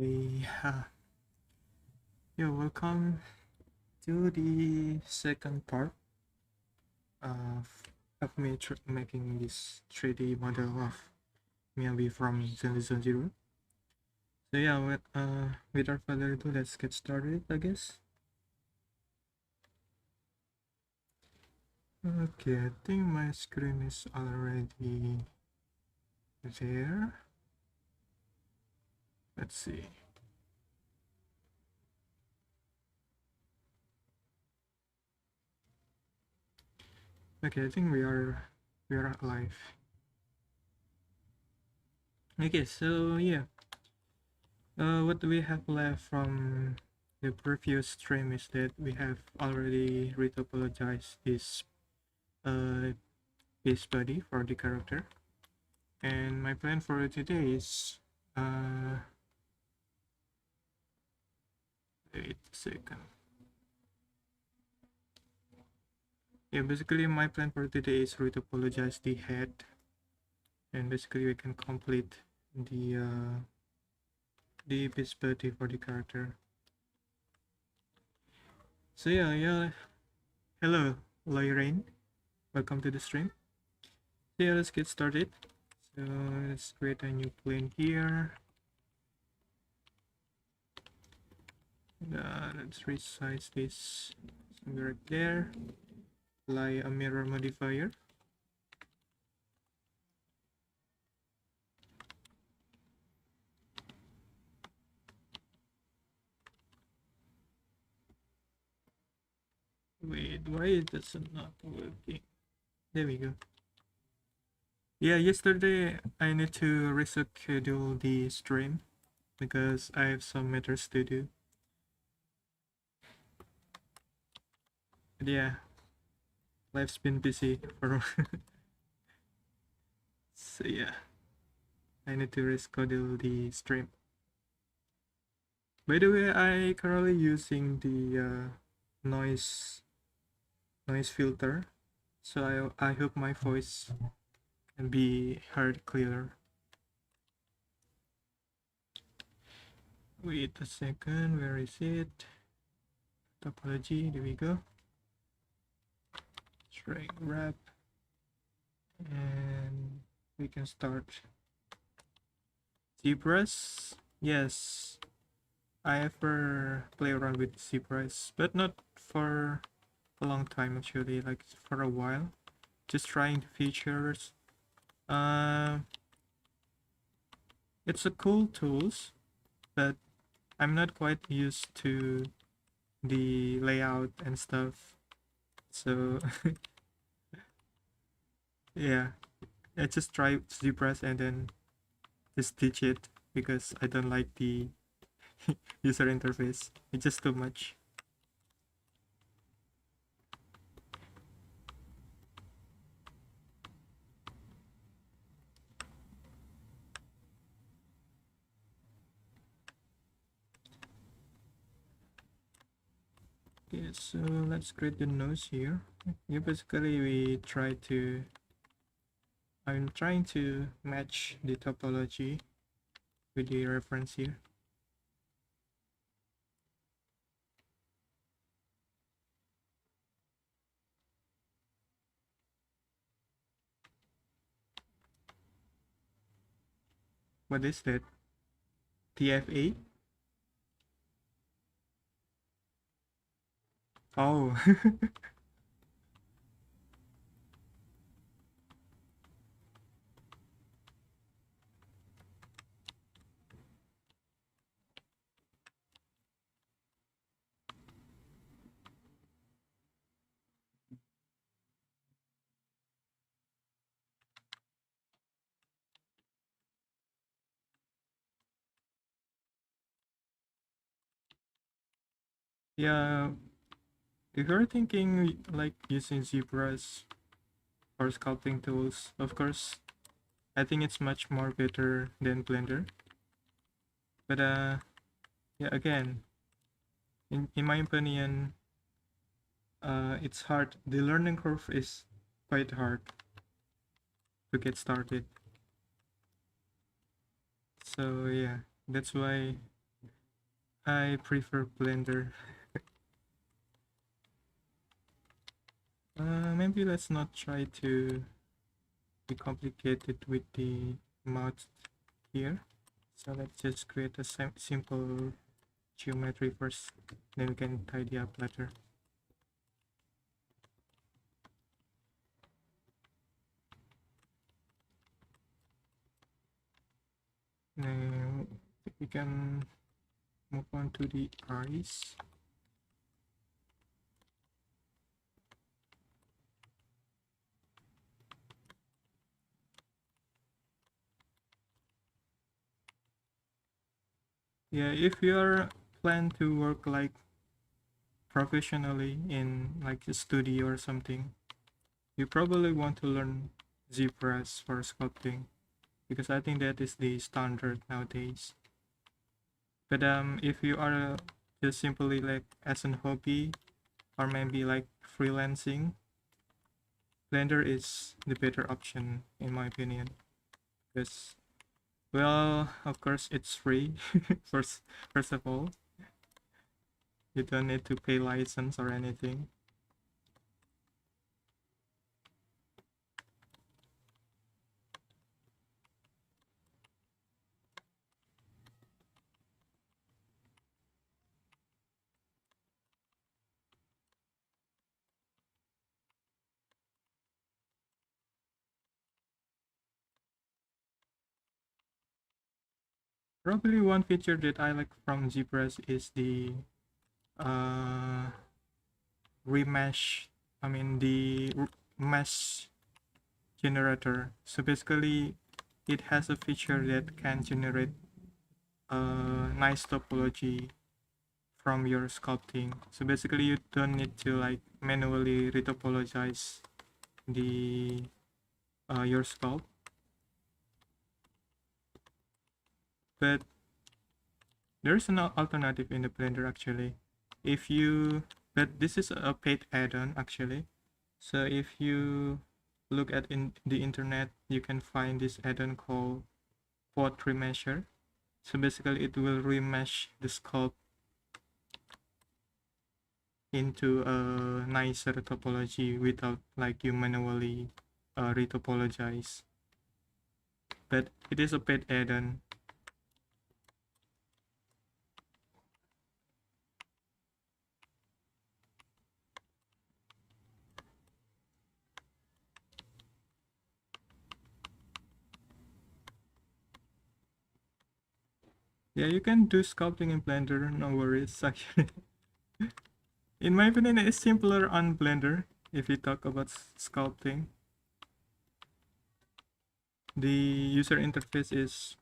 Yeah, welcome to the second part of me making this 3D model of Miyabi from Zenless Zone Zero. So yeah, without further ado, let's get started, I guess. Okay, I think my screen is already there. Let's see. Okay, I think we are live. Okay, so yeah, what we have left from the previous stream is that we have already retopologized this base body for the character, and my plan for today is wait a second. Yeah, basically my plan for today is retopologize the head, and basically we can complete the base body for the character. So yeah, hello Lorraine, welcome to the stream. So yeah, let's get started. So let's create a new plane here. Let's resize this somewhere right there. Apply a mirror modifier. Wait, why is this not working? There we go. Yeah, yesterday I need to reschedule the stream because I have some matters to do. But yeah, life's been busy for so yeah, I need to reschedule the stream. By the way, I currently using the noise filter, so I hope my voice can be heard clearer. Wait a second, where is it? Topology, there we go. Drag wrap, and we can start. ZBrush, yes, I ever play around with ZBrush, but not for a long time actually, like for a while. Just trying the features. It's a cool tools, but I'm not quite used to the layout and stuff. So yeah, I just try ZBrush and then just ditch it because I don't like the user interface. It's just too much. Okay, so let's create the nose here. Yeah, basically I'm trying to match the topology with the reference here. What is that? TFA? Oh. Yeah, if you're thinking like using ZBrush or sculpting tools, of course, I think it's much more better than Blender. But yeah, again, in my opinion, it's hard. The learning curve is quite hard to get started. So yeah, that's why I prefer Blender. Maybe let's not try to be complicated with the mouth here. So let's just create a simple geometry first, then we can tidy up later. Now we can move on to the eyes. Yeah, if you're plan to work like professionally in like a studio or something, you probably want to learn ZBrush for sculpting because I think that is the standard nowadays. But if you are just simply like as an hobby or maybe like freelancing, Blender is the better option in my opinion because, well, of course it's free. First of all, you don't need to pay license or anything. Probably one feature that I like from ZBrush is the uh remesh. I mean the mesh generator. So basically, it has a feature that can generate a nice topology from your sculpting. So basically, you don't need to like manually retopologize the your sculpt, but there's an alternative in the Blender actually. If you, but this is a paid add-on actually. So if you look at in the internet, you can find this add-on called Quad Remesher. So basically, it will remesh the sculpt into a nicer topology without like you manually retopologize. But it is a paid add-on. Yeah, you can do sculpting in Blender, no worries actually. In my opinion, it's simpler on Blender if you talk about sculpting. The user interface is,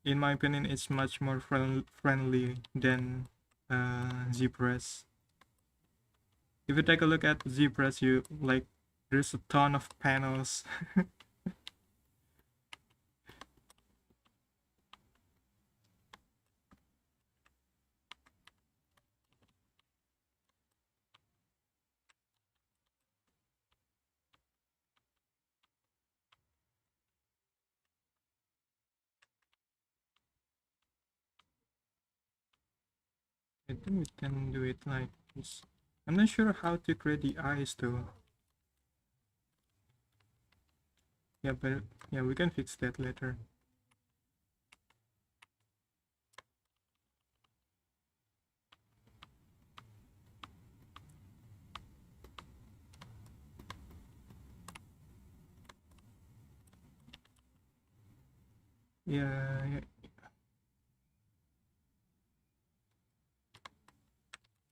in my opinion, is much more friendly than ZBrush. If you take a look at ZBrush, you like there's a ton of panels. I think we can do it like this. I'm not sure how to create the eyes though. Yeah, but yeah, we can fix that later. Yeah, yeah.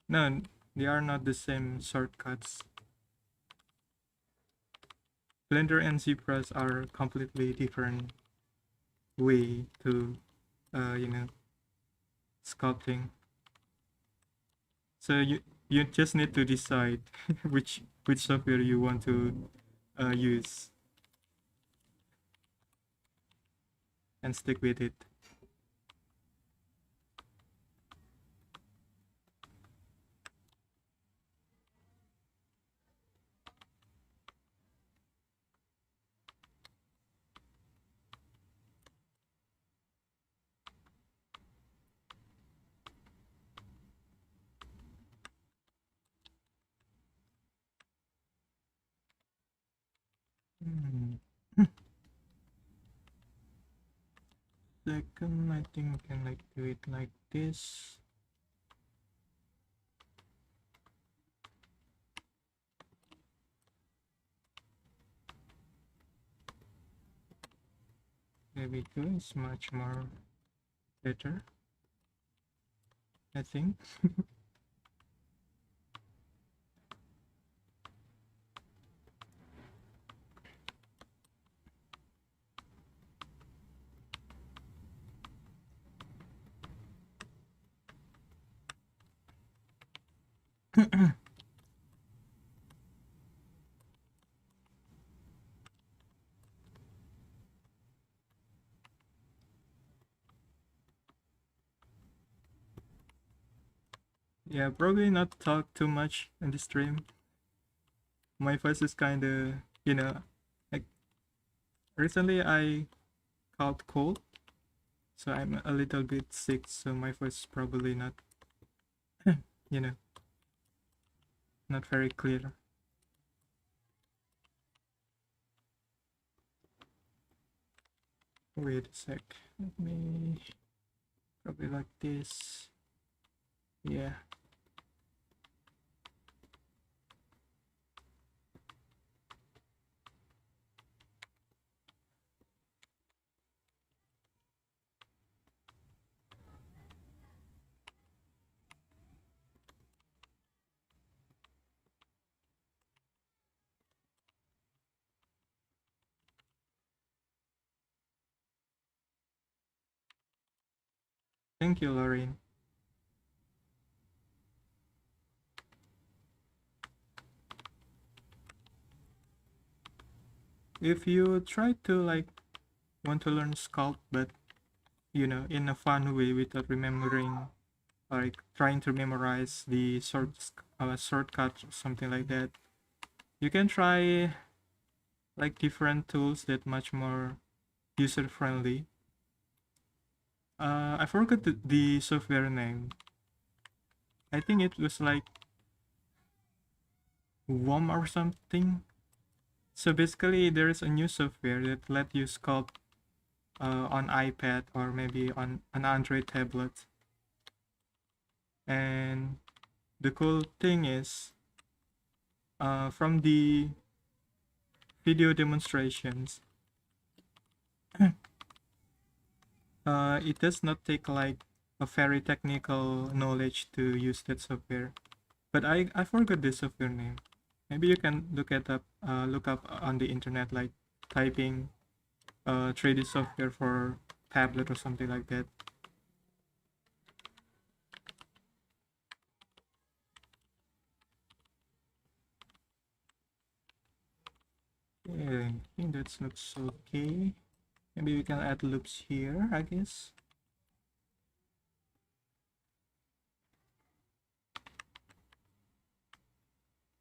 No, they are not the same shortcuts. Blender and ZBrush are completely different way to, you know, sculpting. So you just need to decide which software you want to use and stick with it. Hmm. Second, I think we can like do it like this. There we go. It's much more better, I think. Yeah, probably not talk too much in the stream. My voice is kind of, like recently I caught cold, so I'm a little bit sick, so my voice is probably not, you know, not very clear. Wait a sec. Let me probably like this. Yeah. Thank you, Lorraine. If you try to like want to learn sculpt, but in a fun way without remembering, like trying to memorize the shortcut or something like that, you can try like different tools that much more user friendly. I forgot the software name. I think it was like WOM or something. So basically, there is a new software that let you sculpt on iPad or maybe on an Android tablet. And the cool thing is, from the video demonstrations, it does not take like a very technical knowledge to use that software. But I forgot the software name. Maybe you can look up on the internet, like typing 3D software for tablet or something like that. Yeah, I think that looks okay. Maybe we can add loops here, I guess.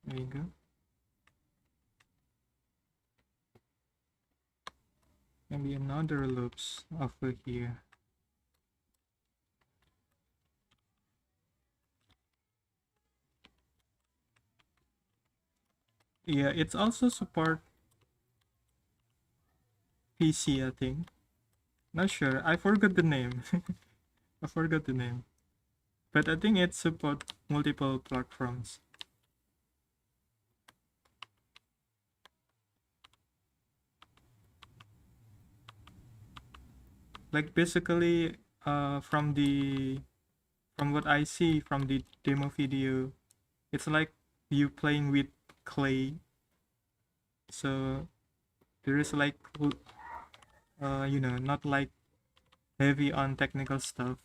There you go. Maybe another loops over here. Yeah, it's also support PC, I think. Not sure. I forgot the name. I forgot the name. But I think it support multiple platforms. Like basically, from what I see from the demo video, it's like you playing with clay. So there is like, not like heavy on technical stuff.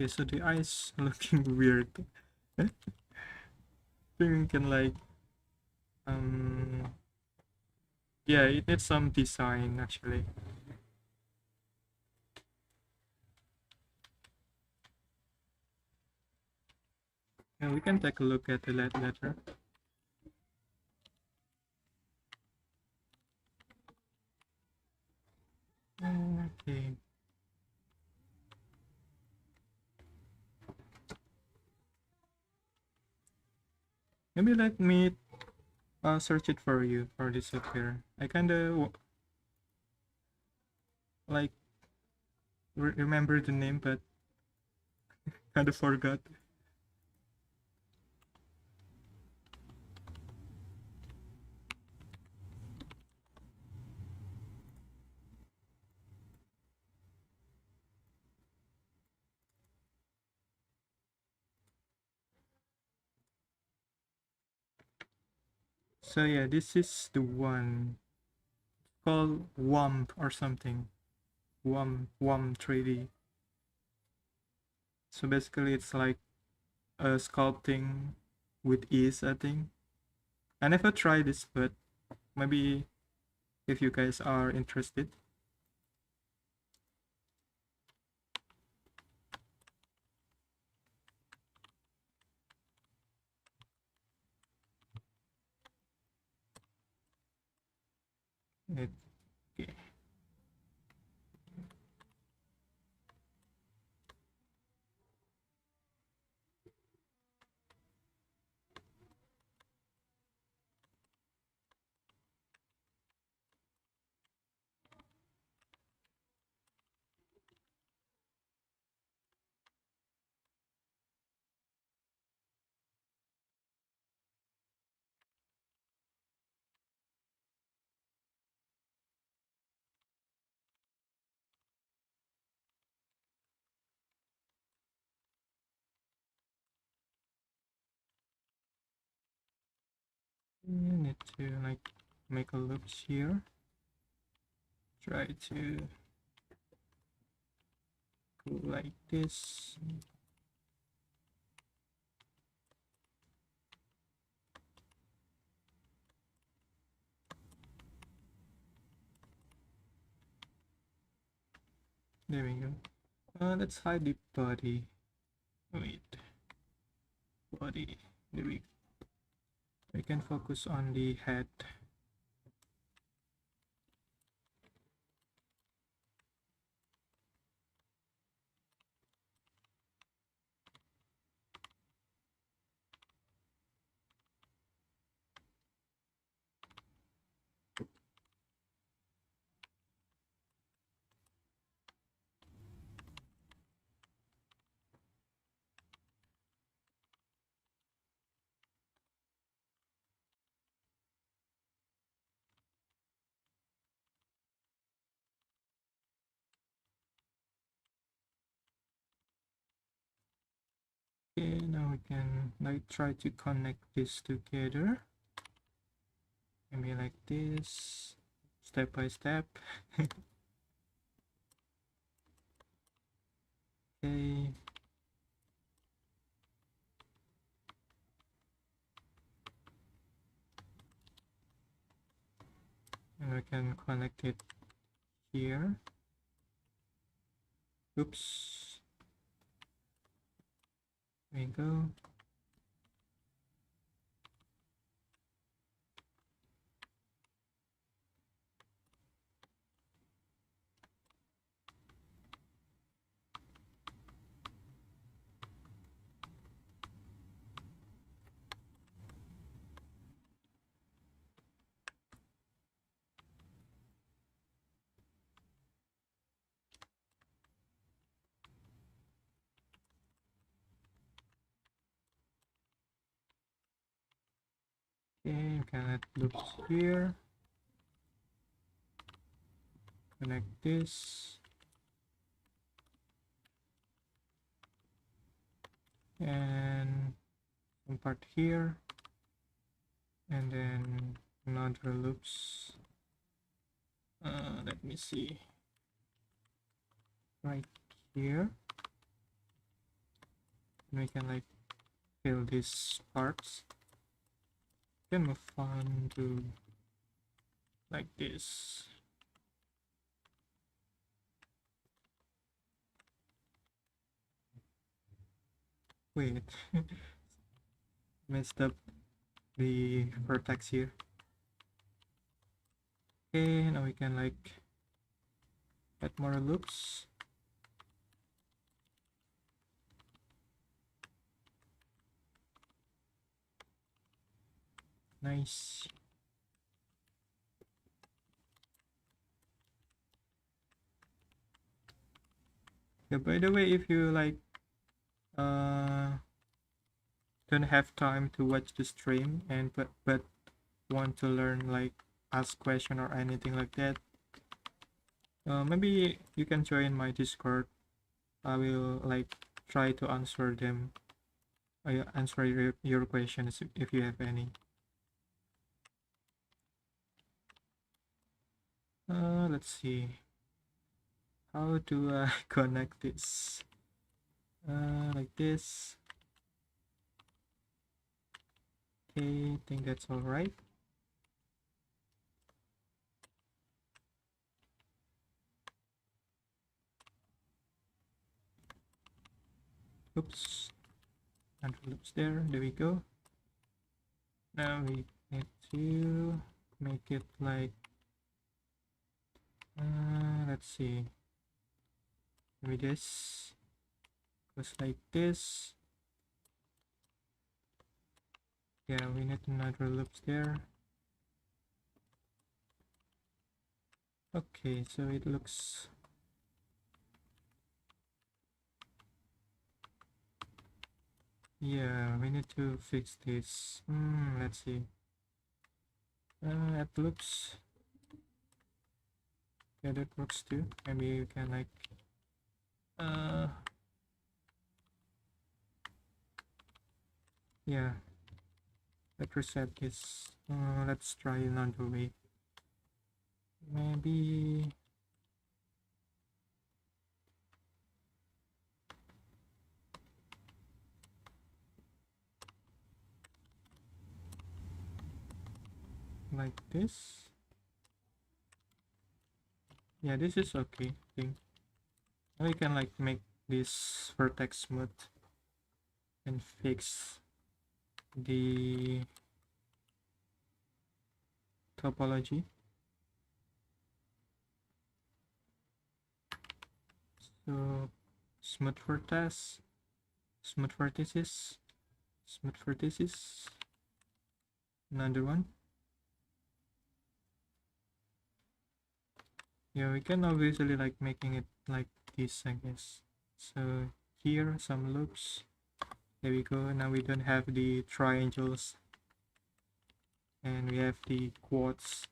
Okay, so the eyes looking weird. I think we can like, um, yeah, it needs some design actually. Yeah, we can take a look at the letter. Okay. Maybe let me search it for you for this software. I kinda like remember the name, but kinda forgot. So yeah, this is the one called WAMP or something. WAM 3D. So basically, it's like sculpting with ease, I think. I never tried this, but maybe if you guys are interested. It, okay. You need to like make a loops here. Try to go like this. There we go. Let's hide the body. Wait, body. There we go. We can focus on the head. Okay, now we can like try to connect this together. Maybe like this, step by step. Okay. And we can connect it here. Oops. There we go. Okay, we can add loops here. Connect this. And some part here. And then another loops. Let me see. Right here. And we can like fill these parts. Can move on to like this. Wait, messed up the vertex here. Okay, now we can like add more loops. Nice. Yeah, by the way, if you like uh don't have time to watch the stream and but want to learn, like ask question or anything like that, maybe you can join my Discord. I will like try to answer them. I answer your questions if you have any. Let's see. How do I connect this? Like this. Okay, I think that's all right. Oops. And loops there. There we go. Now we need to make it like let's see, maybe this goes like this. Yeah, we need another loops there. Okay, so it looks, yeah, we need to fix this. Let's see. It looks, yeah, that works too. Maybe you can like yeah, let's reset this. Let's try another way. Maybe like this. Yeah, this is okay, I think. Now we can like make this vertex smooth and fix the topology. So smooth vertex, smooth vertices, smooth vertices, another one. Yeah, we can obviously like making it like this, I guess. So here some loops. There we go. Now we don't have the triangles and we have the quads,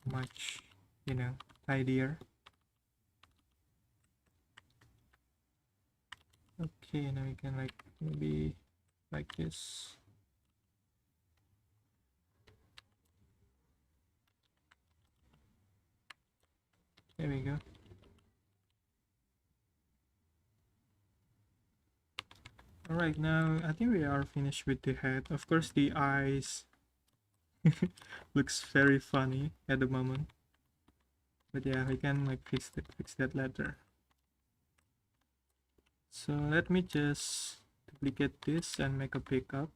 much, you know, tidier. Okay, now we can like maybe like this. There we go. Alright, now I think we are finished with the head. Of course, the eyes looks very funny at the moment. But yeah, we can like fix that later. So let me just duplicate this and make a pickup.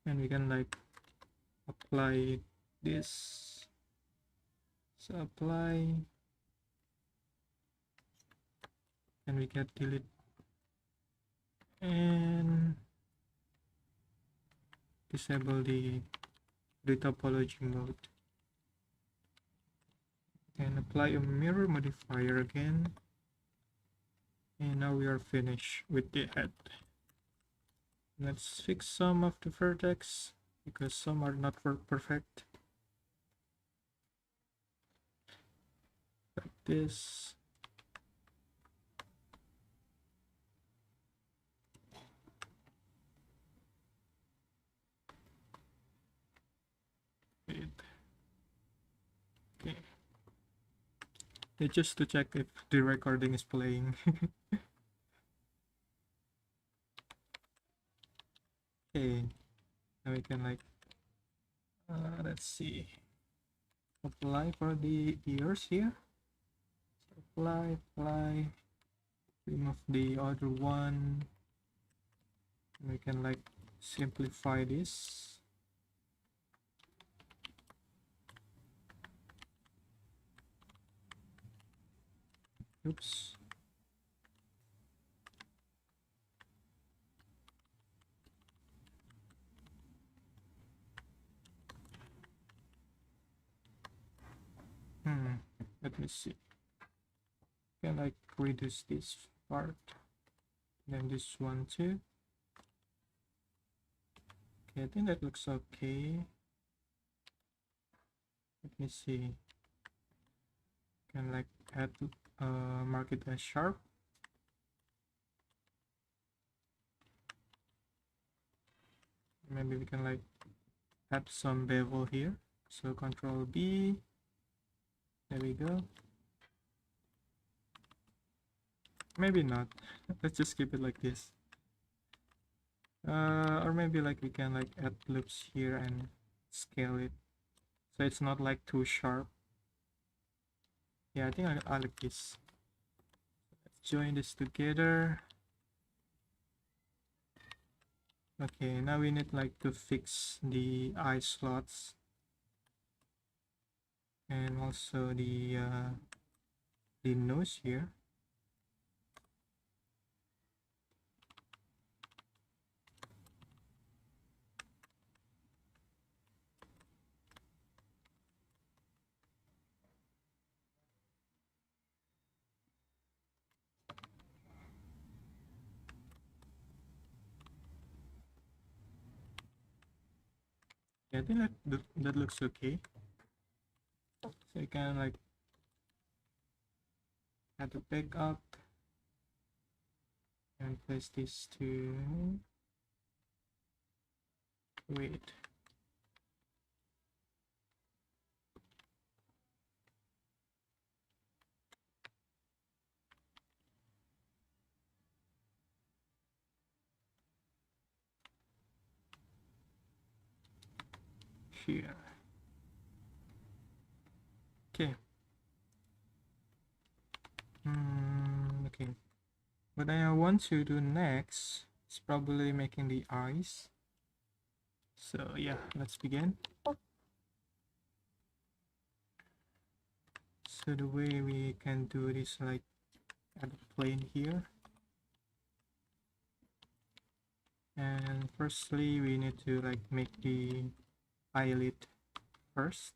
And we can like apply this. So apply, and we get delete and disable the retopology mode and apply a mirror modifier again. And now we are finished with the head. Let's fix some of the vertex because some are not perfect. Like this. Wait. Okay. It's just to check if the recording is playing. Okay. Now we can like let's see, apply for the ears here. So apply, remove the other one. We can like simplify this. Oops. Let me see. Can like reduce this part, then this one too. Okay, I think that looks okay. Let me see. Can like add mark it as sharp. Maybe we can like add some bevel here. So Control B. There we go. Maybe not. Let's just keep it like this. Or maybe like we can like add loops here and scale it so it's not like too sharp. Yeah, I think I like this. Let's join this together. Okay, now we need like to fix the eye slots and also the nose here. Yeah, I think that looks okay. So you can like add a back up and place this to wait. Here. Okay. Okay. What I want to do next is probably making the eyes. So yeah, let's begin. So the way we can do this, like add a plane here. And firstly, we need to like make the eyelid first.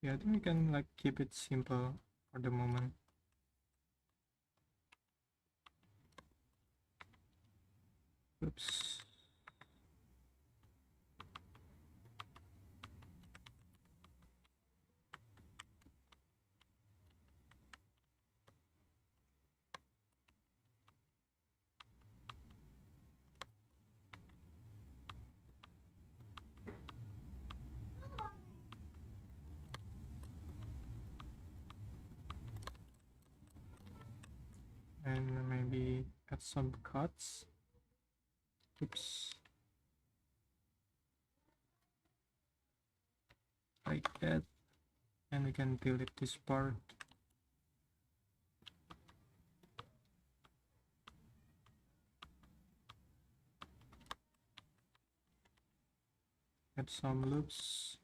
Yeah, I think we can like keep it simple for the moment. Oops. And maybe add some cuts. Oops. Like that. And we can delete this part. Add some loops.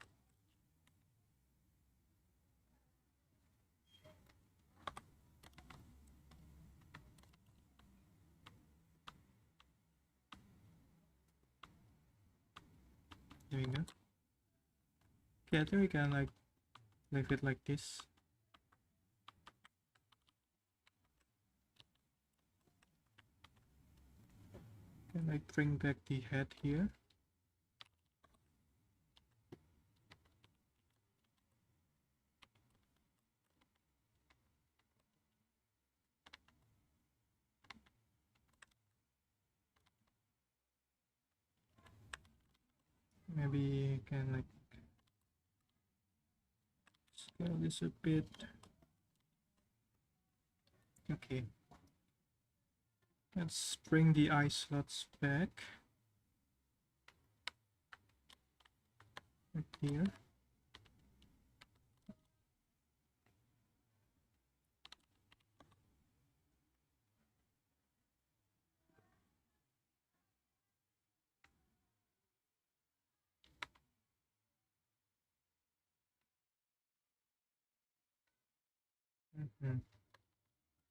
There we go. Okay, I think we can like leave it like this. Can like bring back the head here. Maybe you can like scale this a bit. Okay. Let's bring the eye slots back. Right here.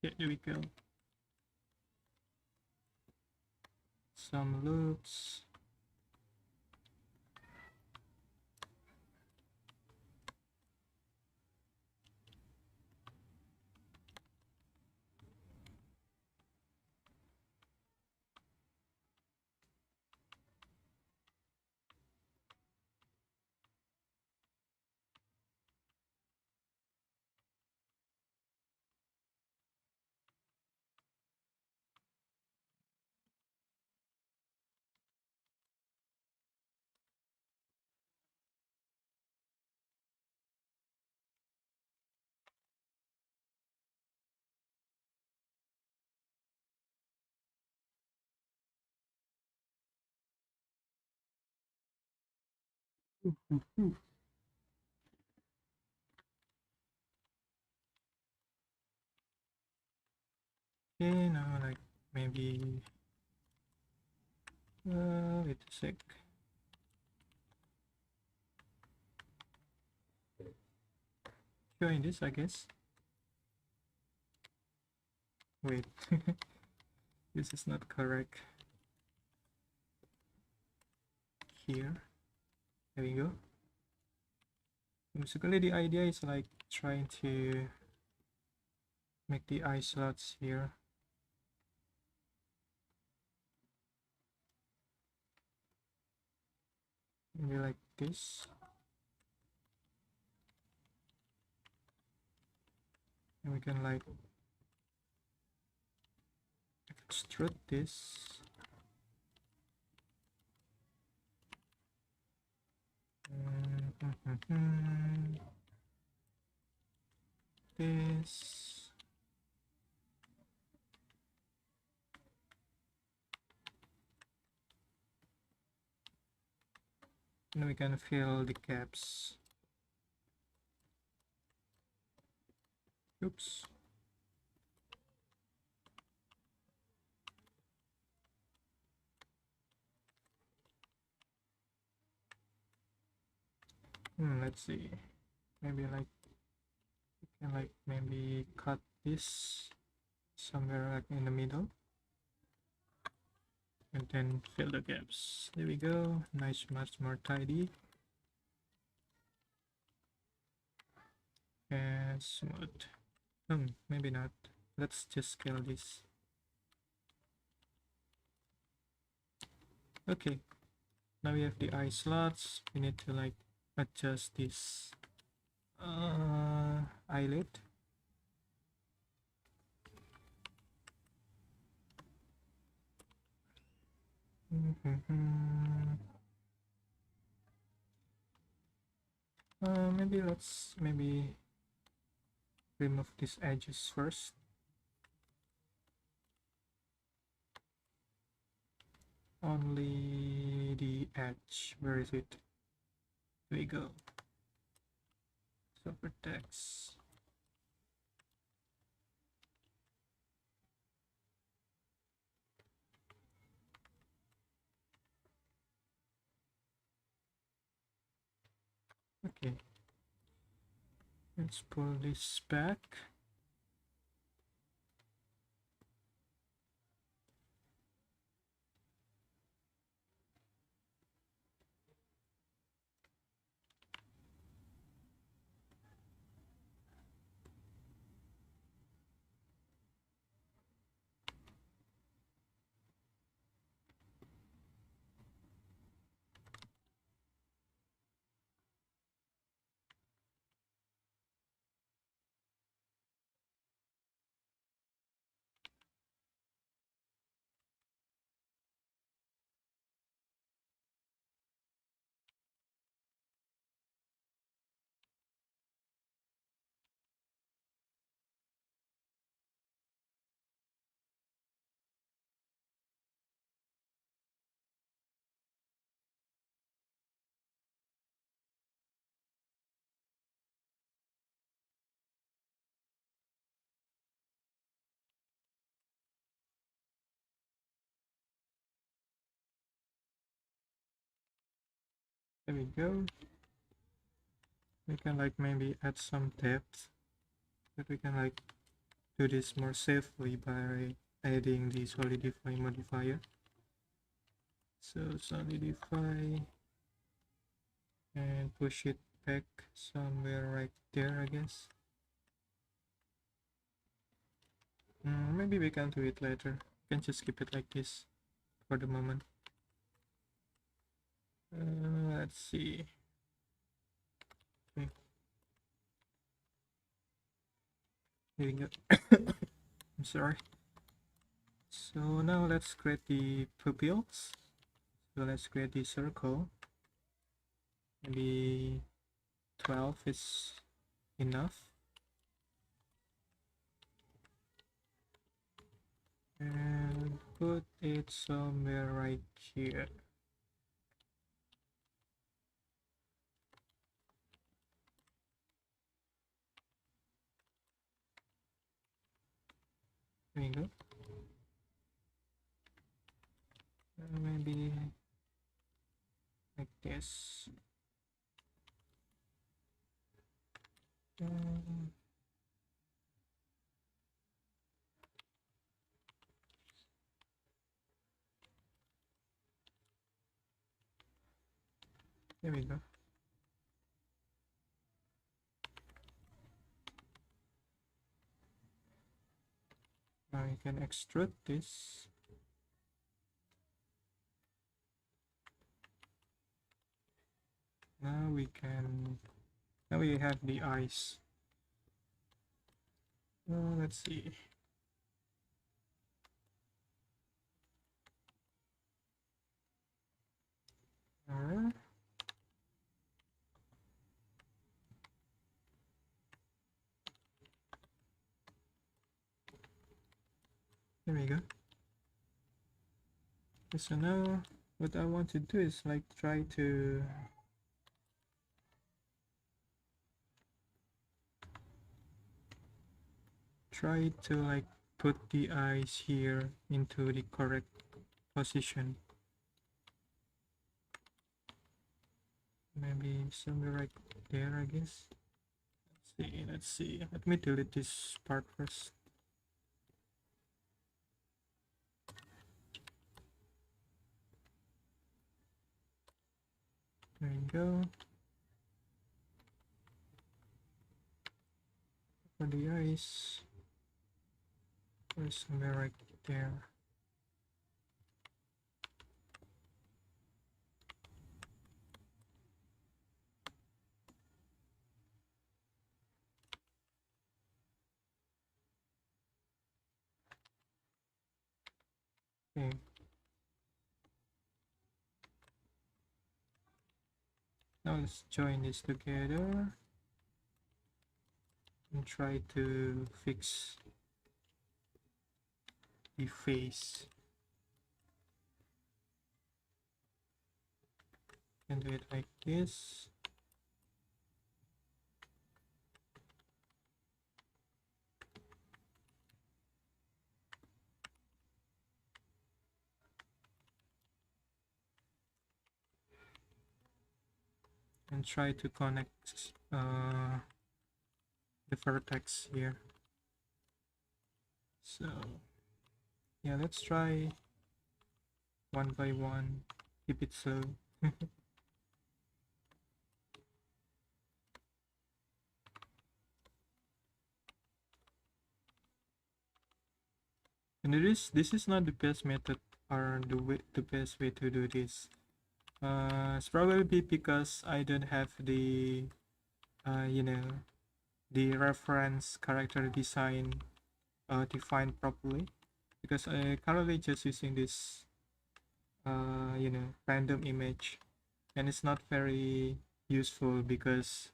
Yeah, there we go. Some loops. Okay, now like maybe wait a sec. Showing this, I guess. Wait, this is not correct. Here, there we go. Basically, the idea is like trying to make the eye slots here. Maybe like this. And we can like extrude this. This. And we can fill the gaps. Oops. Let's see. Maybe like we can like maybe cut this somewhere like in the middle. And then fill the gaps. There we go. Nice, much more tidy. And smooth. Maybe not. Let's just scale this. Okay. Now we have the eye slots. We need to like adjust this eyelid. Maybe let's remove these edges first. Only the edge. Where is it? Here we go. So vertex. Okay. Let's pull this back. There we go. We can like maybe add some depth. But we can like do this more safely by adding the solidify modifier. So solidify and push it back somewhere right there, I guess. Maybe we can do it later. We can just keep it like this for the moment. Let's see. Okay. Here we go. I'm sorry. So now let's create the pupils. So let's create the circle. Maybe 12 is enough. And put it somewhere right here. There you go. Maybe like this. There we go. Now you can extrude this. Now we have the eyes. Let's see. There we go. Okay, so now what I want to do is like try to like put the eyes here into the correct position. Maybe somewhere right there, I guess. Let's see. Let me delete this part first. There you go. For the eyes, there's somewhere right there. Okay. Now let's join this together and try to fix the face. And do it like this. And try to connect the vertex here. So yeah, let's try one by one. Keep it slow. And this is not the best method or the best way to do this. It's probably because I don't have the the reference character design defined properly, because I currently just using this random image, and it's not very useful because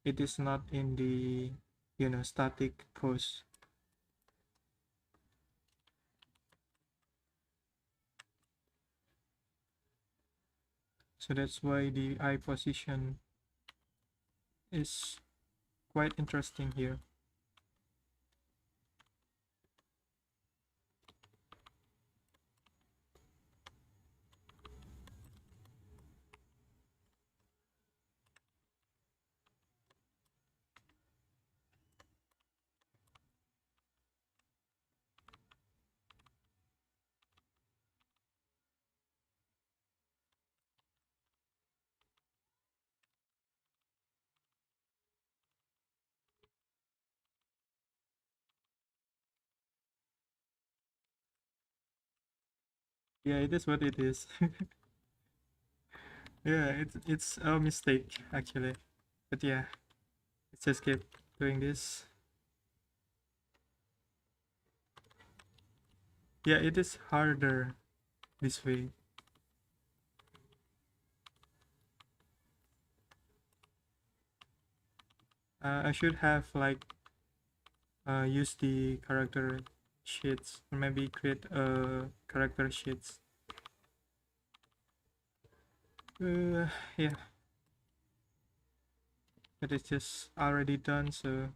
it is not in the static pose. So that's why the eye position is quite interesting here. Yeah, it is what it is. Yeah, it's a mistake actually. But yeah, let's just keep doing this. Yeah, it is harder this way. I should have like use the character sheets or maybe create character sheets. Yeah, but it's just already done, so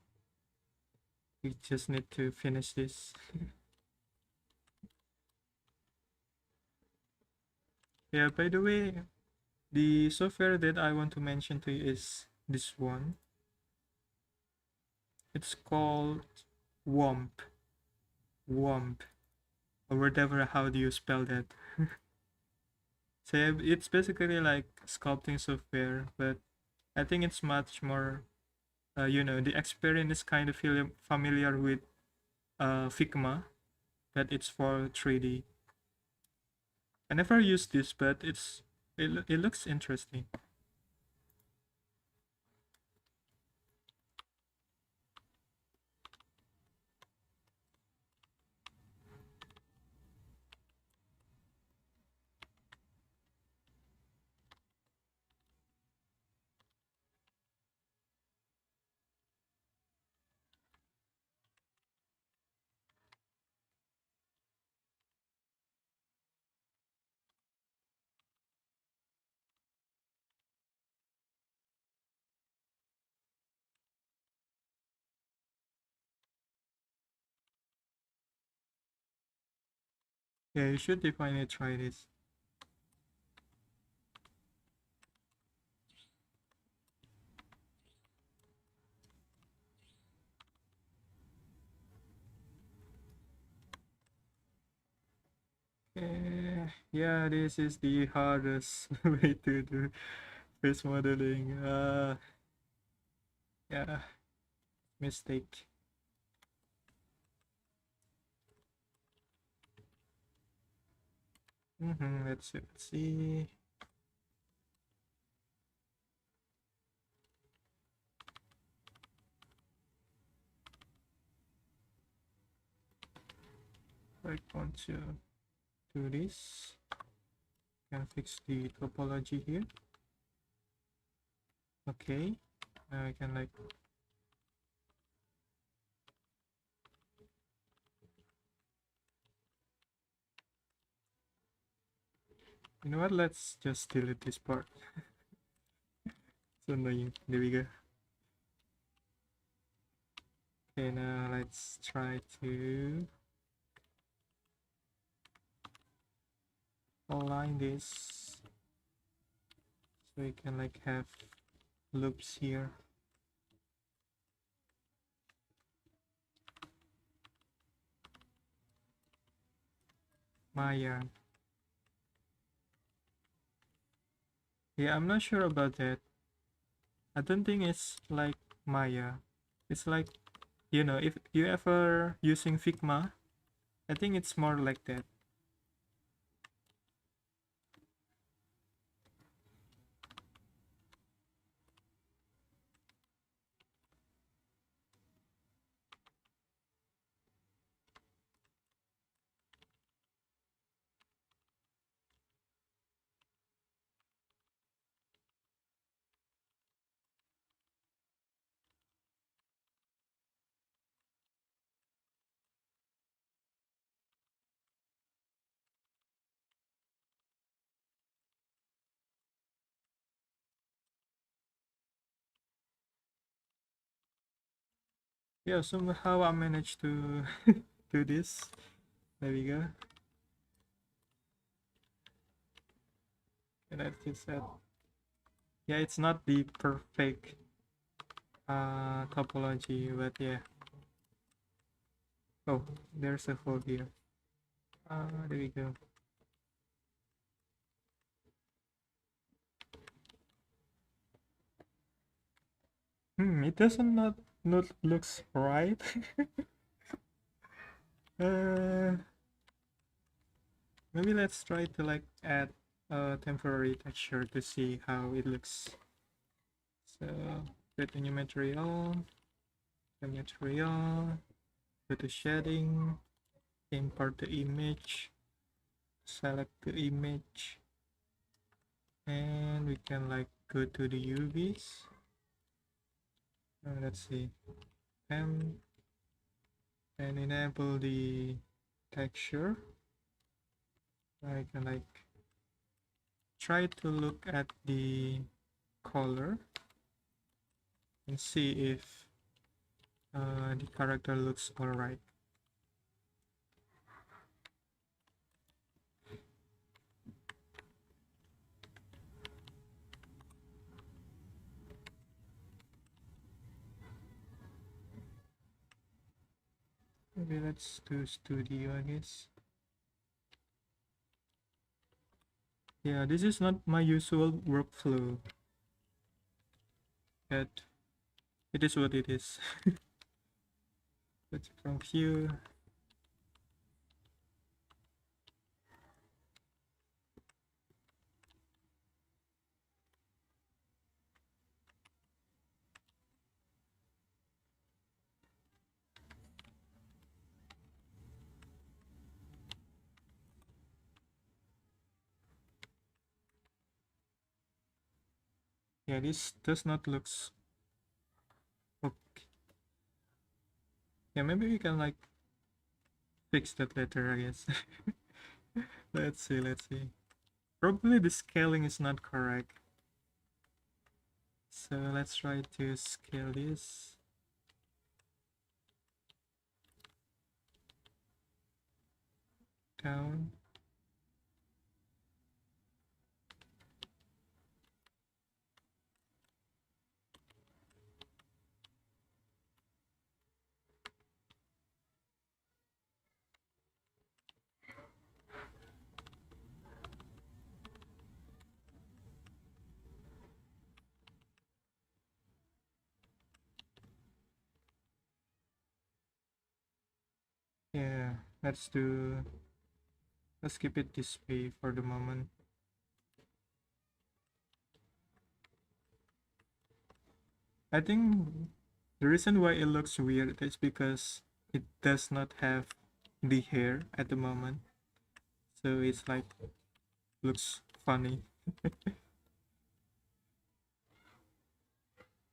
we just need to finish this. Yeah, by the way, the software that I want to mention to you is this one. It's called WOMP. WOMP. Or whatever, how do you spell that? So yeah, it's basically like sculpting software, but I think it's much more, the experience is kind of familiar with Figma, but it's for 3D. I never used this, but it looks interesting. Yeah, you should definitely try this. Yeah, this is the hardest way to do face modeling. Yeah, mistake. Let's see. Let's see. I want to do this. Can fix the topology here. Okay. Now I can like. You know what? Let's just delete this part. It's annoying. There we go. Okay, now let's try to align this so we can like have loops here. Maya. Yeah, I'm not sure about that. I don't think it's like Maya. It's like, if you ever using Figma, I think it's more like that. Yeah, somehow I managed to do this. There we go. And that's just that. Yeah, it's not the perfect topology, but yeah. Oh, there's a hole here. There we go. It doesn't not looks right. uh, Maybe let's try to like add a temporary texture to see how it looks. So create a new material, the material, go to shading, import the image, select the image, and we can like go to the UVs. Let's see, and enable the texture. I can like try to look at the color and see if the character looks alright. Maybe let's do studio, I guess. Yeah, this is not my usual workflow, but it is what it is. Let's from view. Yeah, this does not looks okay. Yeah, maybe we can like fix that later, I guess. Let's see, let's see. Probably the scaling is not correct. So let's try to scale this. Down. Yeah, let's keep it this way for the moment. I think the reason why it looks weird is because it does not have the hair at the moment. So it's like looks funny.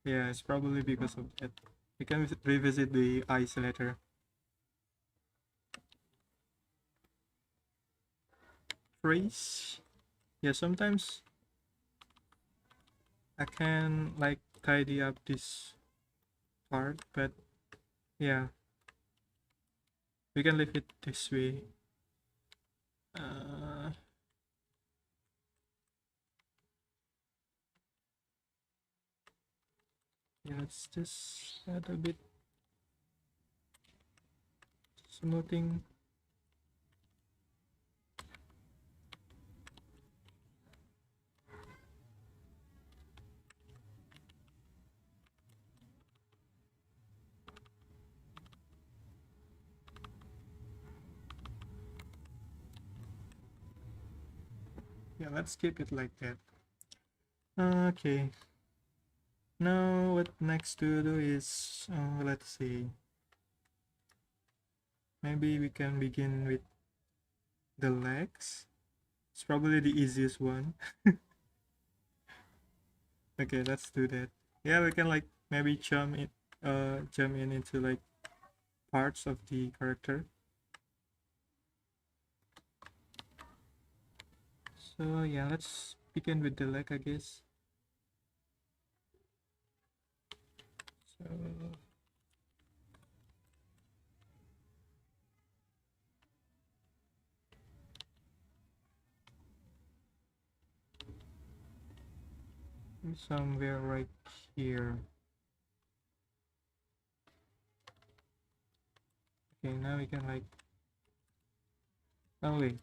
Yeah, it's probably because of that. You can revisit the eyes later. Trace. Yeah, sometimes I can like tidy up this part, but yeah, we can leave it this way. Uh, yeah, let's just add a bit smoothing. Yeah, let's keep it like that. Okay. Now what next to do is, let's see. Maybe we can begin with the legs. It's probably the easiest one. Okay, let's do that. Yeah, we can like maybe jump in into like parts of the character. So yeah, let's begin with the leg, I guess. So somewhere right here. Okay, now we can like, oh wait,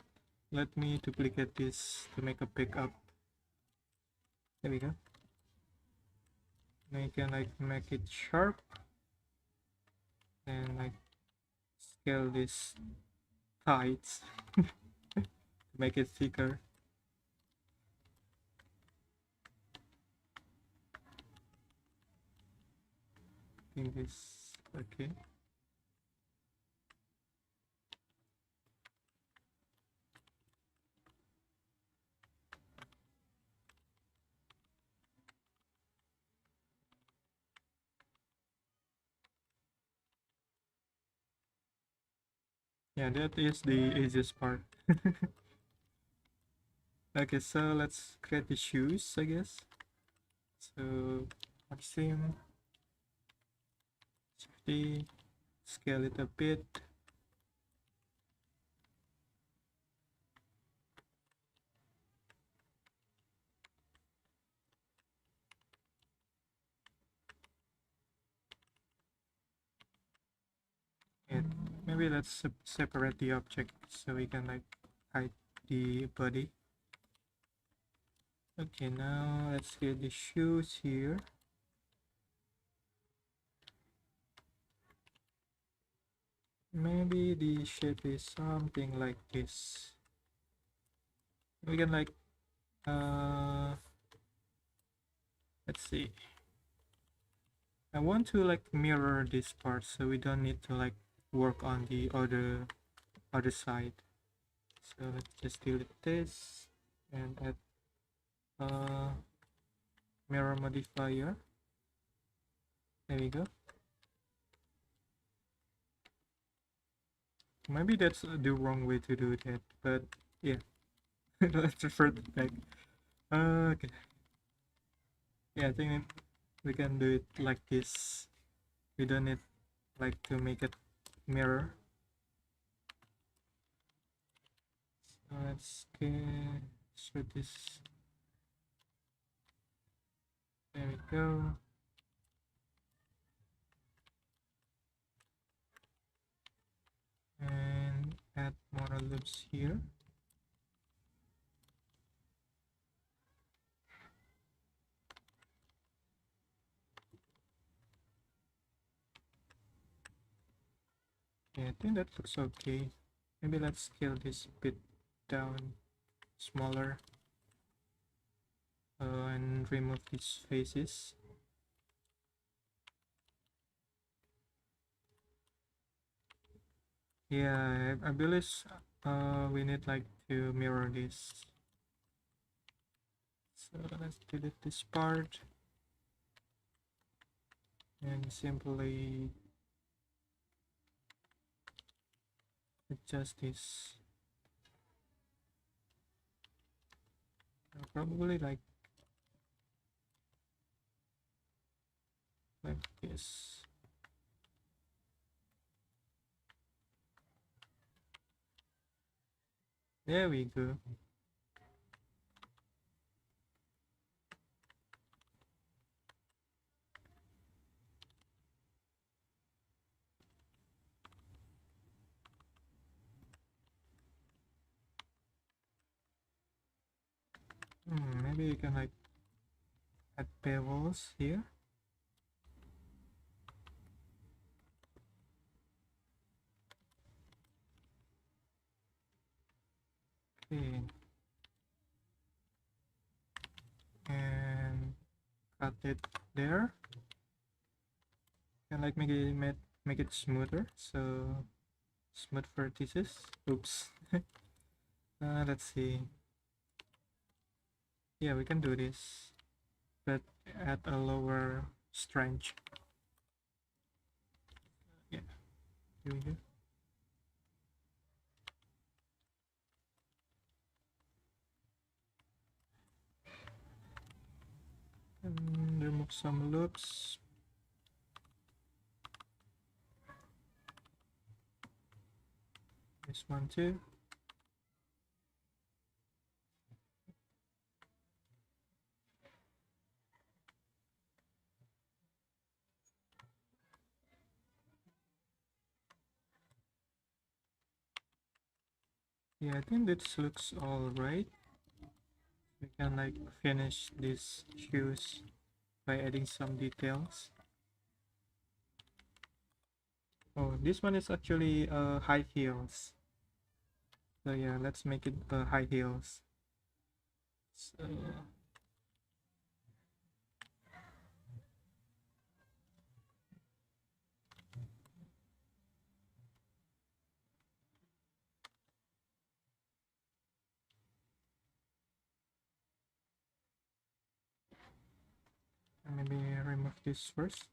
let me duplicate this to make a pickup. There we go. Now you can like make it sharp and like scale this tights to make it thicker. I think this okay. Yeah, that is the easiest part. Okay, so let's create the shoes, I guess. So maxim 50, scale it a bit. And maybe let's separate the object so we can like hide the body. Okay, now let's get the shoes here. Maybe the shape is something like this. We can like let's see. I want to like mirror this part so we don't need to like work on the other side. So let's just delete this and add mirror modifier. There we go. Maybe that's the wrong way to do that, but yeah. Let's revert it back. Okay. Yeah, I think we can do it like this. We don't need like to make it mirror. So let's get this. There we go. And add more loops here. Yeah, I think that looks okay. Maybe let's scale this a bit down, smaller, and remove these faces. Yeah, I believe we need like to mirror this. So let's delete this part and simply adjust this. Probably like this. There we go. Maybe you can like add pebbles here. Okay. And cut it there. And like make it smoother. So smooth vertices. Oops. Let's see. Yeah, we can do this, but at a lower strength. Yeah, here we go. And remove some loops. This one too. Yeah, I think this looks all right. We can like finish these shoes by adding some details. Oh, this one is actually high heels. So yeah, let's make it high heels. So maybe remove this first.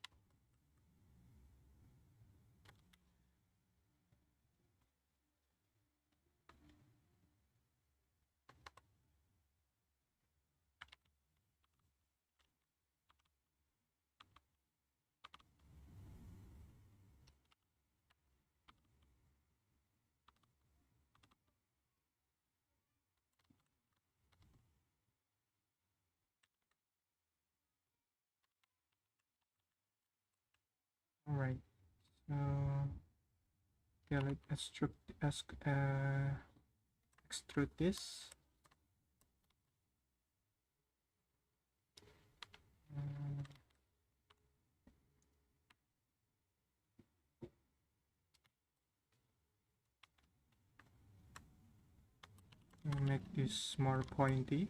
All right. So yeah, like extrude this. Mm, make this more pointy.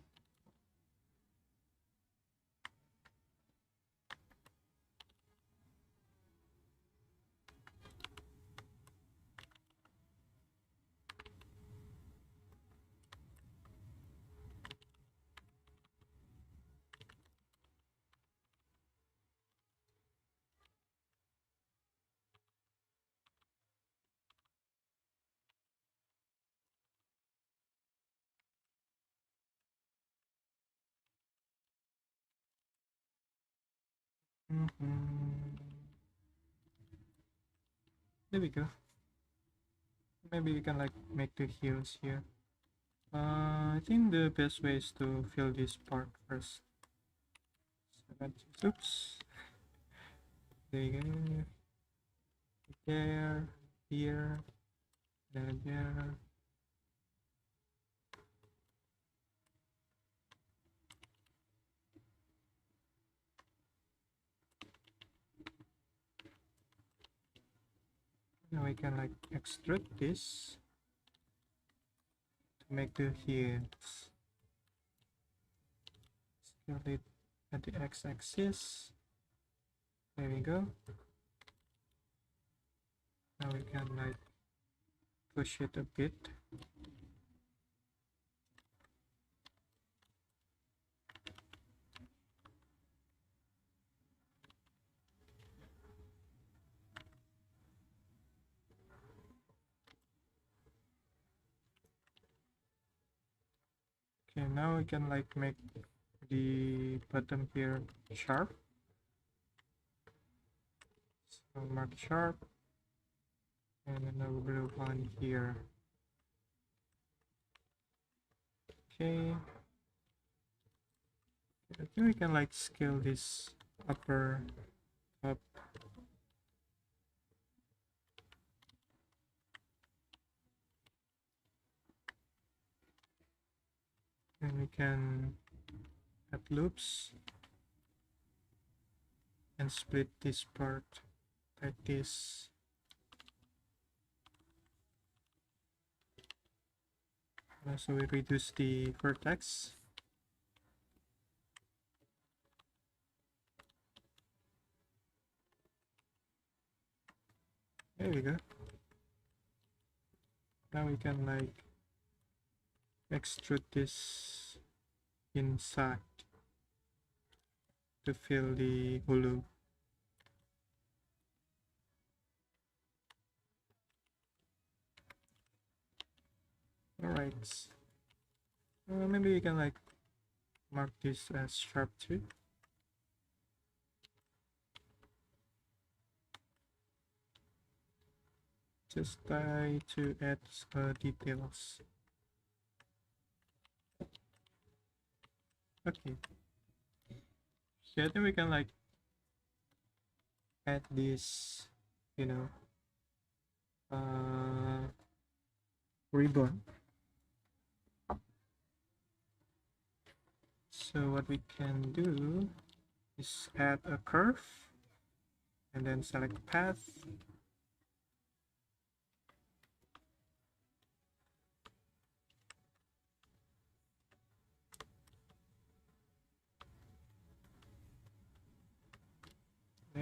There we go. Maybe we can like make the heels here. I think the best way is to fill this part first. Oops. There you go. There, here, there. Now we can like extrude this to make the heels. Scale it at the x-axis. There we go. Now we can like push it a bit. Okay, now we can like make the bottom here sharp. So mark sharp, and another blue one here. Okay. I think we can like scale this upper up. And we can add loops and split this part like this. So we reduce the vertex. There we go. Now we can like extrude this inside to fill the hulu. Alright. Maybe we can like mark this as sharp too. Just try to add details. Okay. So I think we can like add this, you know, ribbon. So what we can do is add a curve and then select path.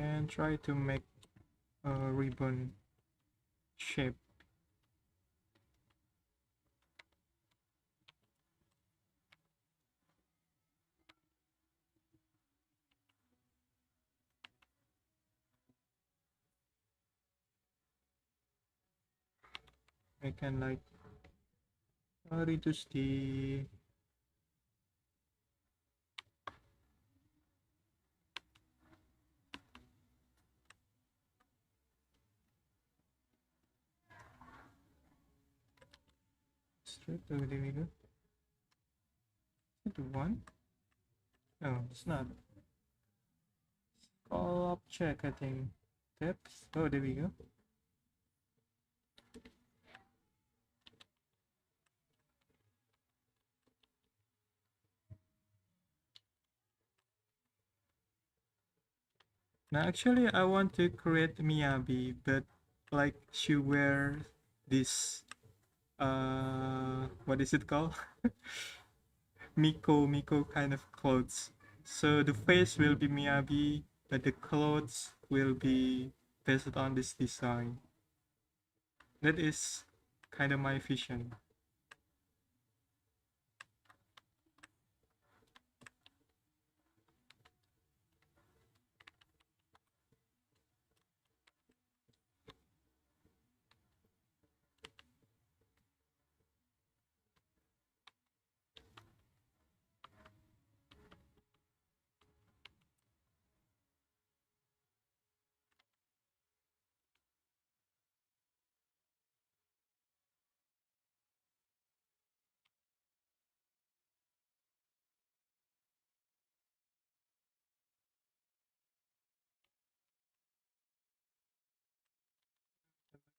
and try to make a ribbon shape. I can like reduce the strip. Oh, there we go. Is it one? No, it's not. Call up check, I think. Depth. Oh, there we go. Now, actually, I want to create Miyabi, but like she wears this what is it called? Miko kind of clothes. So the face will be Miyabi, but the clothes will be based on this design. That is kind of my vision.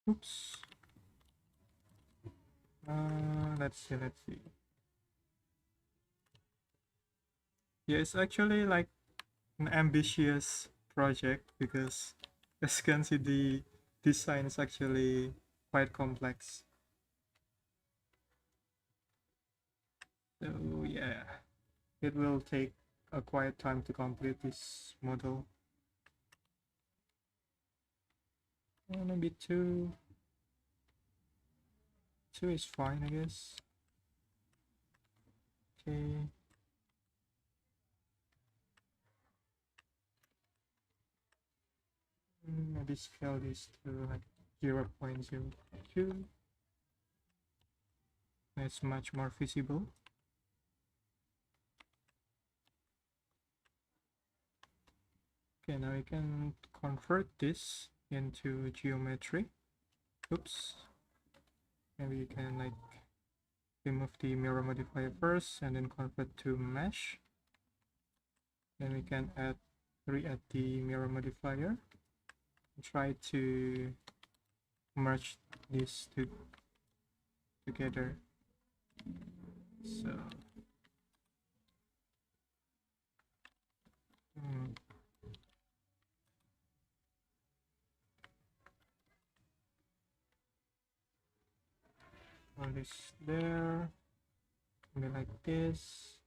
Oops. Let's see. Yeah, it's actually like an ambitious project because as you can see, the design is actually quite complex. So yeah, it will take a quiet time to complete this model. Maybe two is fine, I guess. Okay. Maybe scale this to like 0.02. It's much more visible. Okay, now we can convert this into geometry. Oops. Maybe you can like remove the mirror modifier first and then convert to mesh. Then we can re-add the mirror modifier. Try to merge these two together. So all this there, be like this.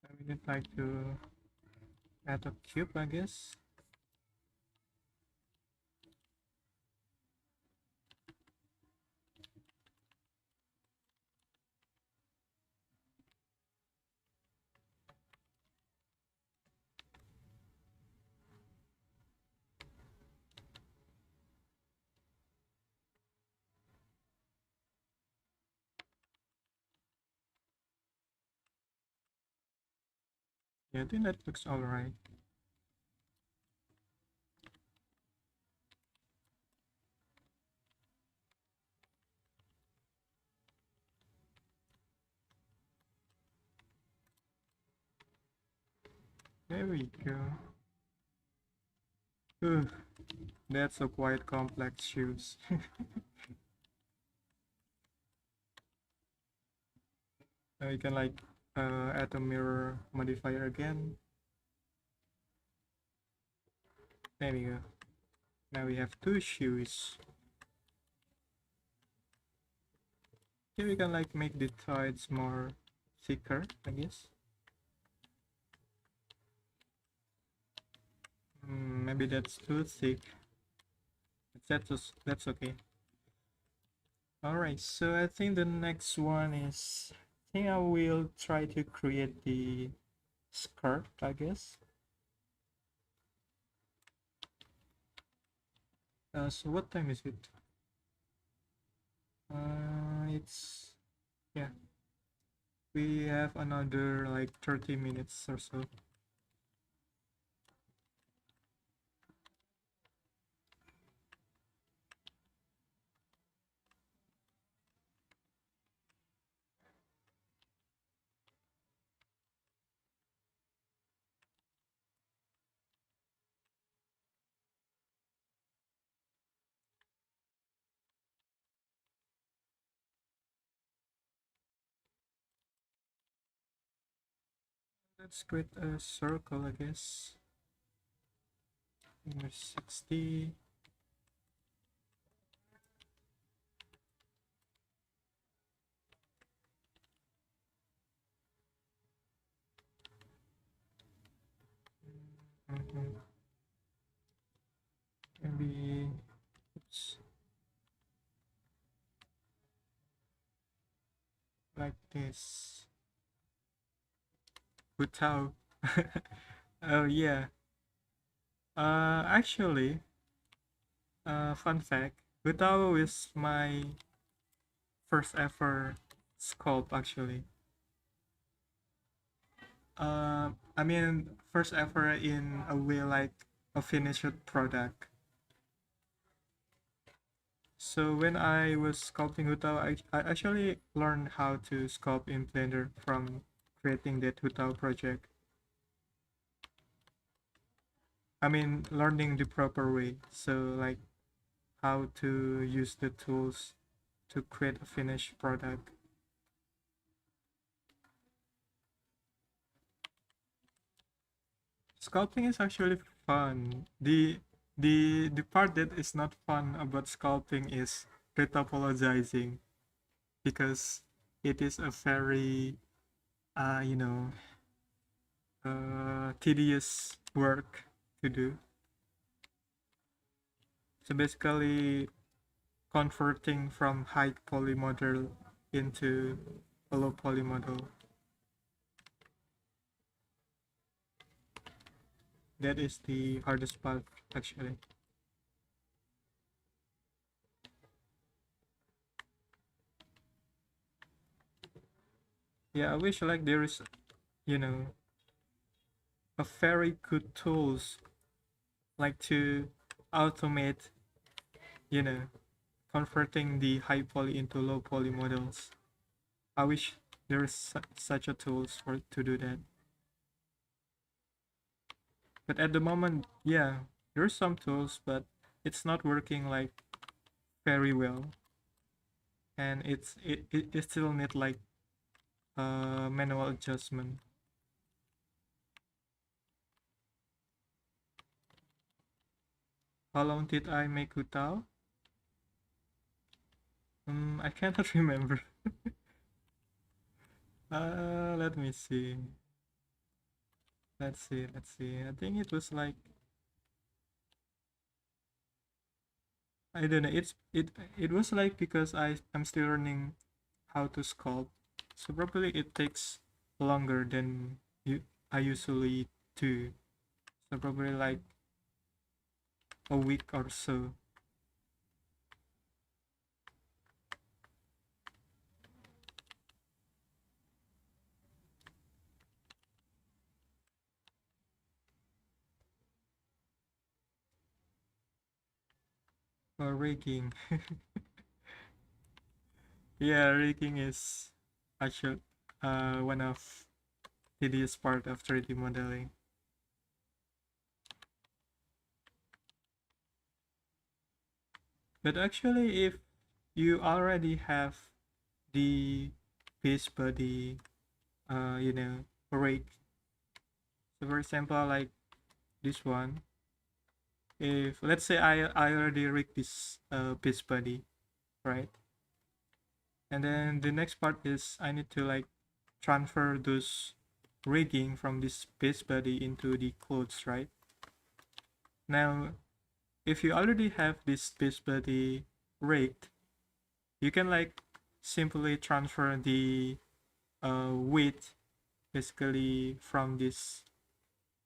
I would like to add a cube, I guess. Yeah, I think that looks alright. There we go. Ugh. That's a quite complex shoes. Now you can like add a mirror modifier again. There we go. Now we have two shoes. Here we can like make the tights more thicker, I guess. Maybe that's too thick. That's okay. Alright, so I think the next one is, I think I will try to create the skirt, I guess. So what time is it? It's, yeah, we have another like 30 minutes or so. Let's create a circle, I guess. 60. Mhm. Maybe, oops, like this. Without. Oh yeah. Actually, fun fact, Witao is my first ever sculpt actually. I mean, first ever in a way like a finished product. So when I was sculpting Hutao, I actually learned how to sculpt in Blender from creating that Hutao project. I mean, learning the proper way. So like how to use the tools to create a finished product. Sculpting is actually fun. The part that is not fun about sculpting is retopologizing, because it is a very you know tedious work to do. So basically converting from high poly model into a low poly model. That is the hardest part actually. Yeah, I wish like there is, you know, a very good tools like to automate, you know, converting the high poly into low poly models. I wish there is such a tools for to do that. But at the moment, yeah, there's some tools, but it's not working like very well, and it still need like manual adjustment. How long did I make Utao? I cannot remember. Let me see. Let's see. I think it was like, I don't know. It was like, because I'm still learning how to sculpt, so probably it takes longer than I usually do. So probably like a week or so. Or rigging. Yeah, rigging is actually one of tedious part of 3D modeling. But actually, if you already have the base body, rake. So for example, like this one, if let's say I already rig this base body, right? And then the next part is I need to like transfer those rigging from this base body into the clothes, right? Now, if you already have this base body rigged, you can like simply transfer the weight basically from this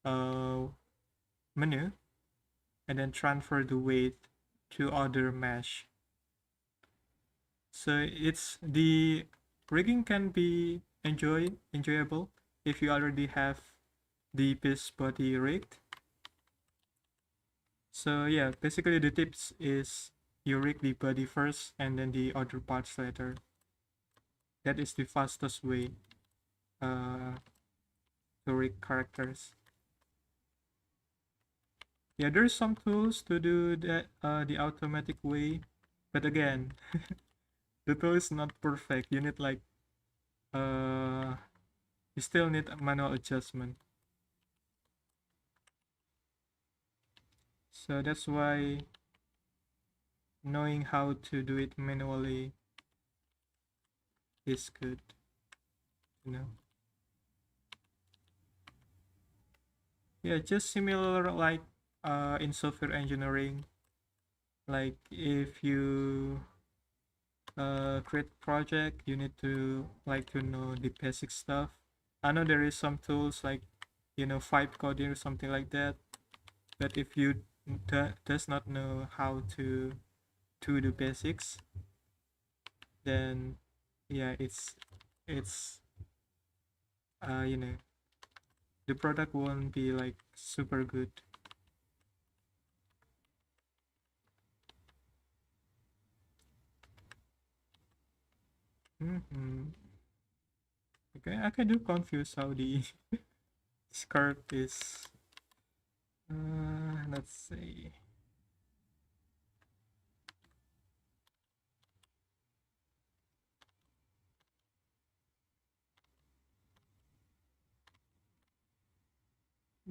uh, menu and then transfer the weight to other mesh. So it's the rigging can be enjoyable if you already have the piece body rigged. So yeah, basically the tips is you rig the body first and then the other parts later. That is the fastest way uh, to rig characters. Yeah, there's some tools to do that the automatic way, but again, the tool is not perfect. You need like you still need a manual adjustment. So that's why knowing how to do it manually is good, you know. Yeah, just similar like in software engineering, like if you create project, you need to like to know the basic stuff. I know there is some tools like five coding or something like that, but if you does not know how to do the basics, then yeah, it's uh you know the product won't be like super good. Mm-hmm. Okay, I can do confuse how the skirt is. Let's see.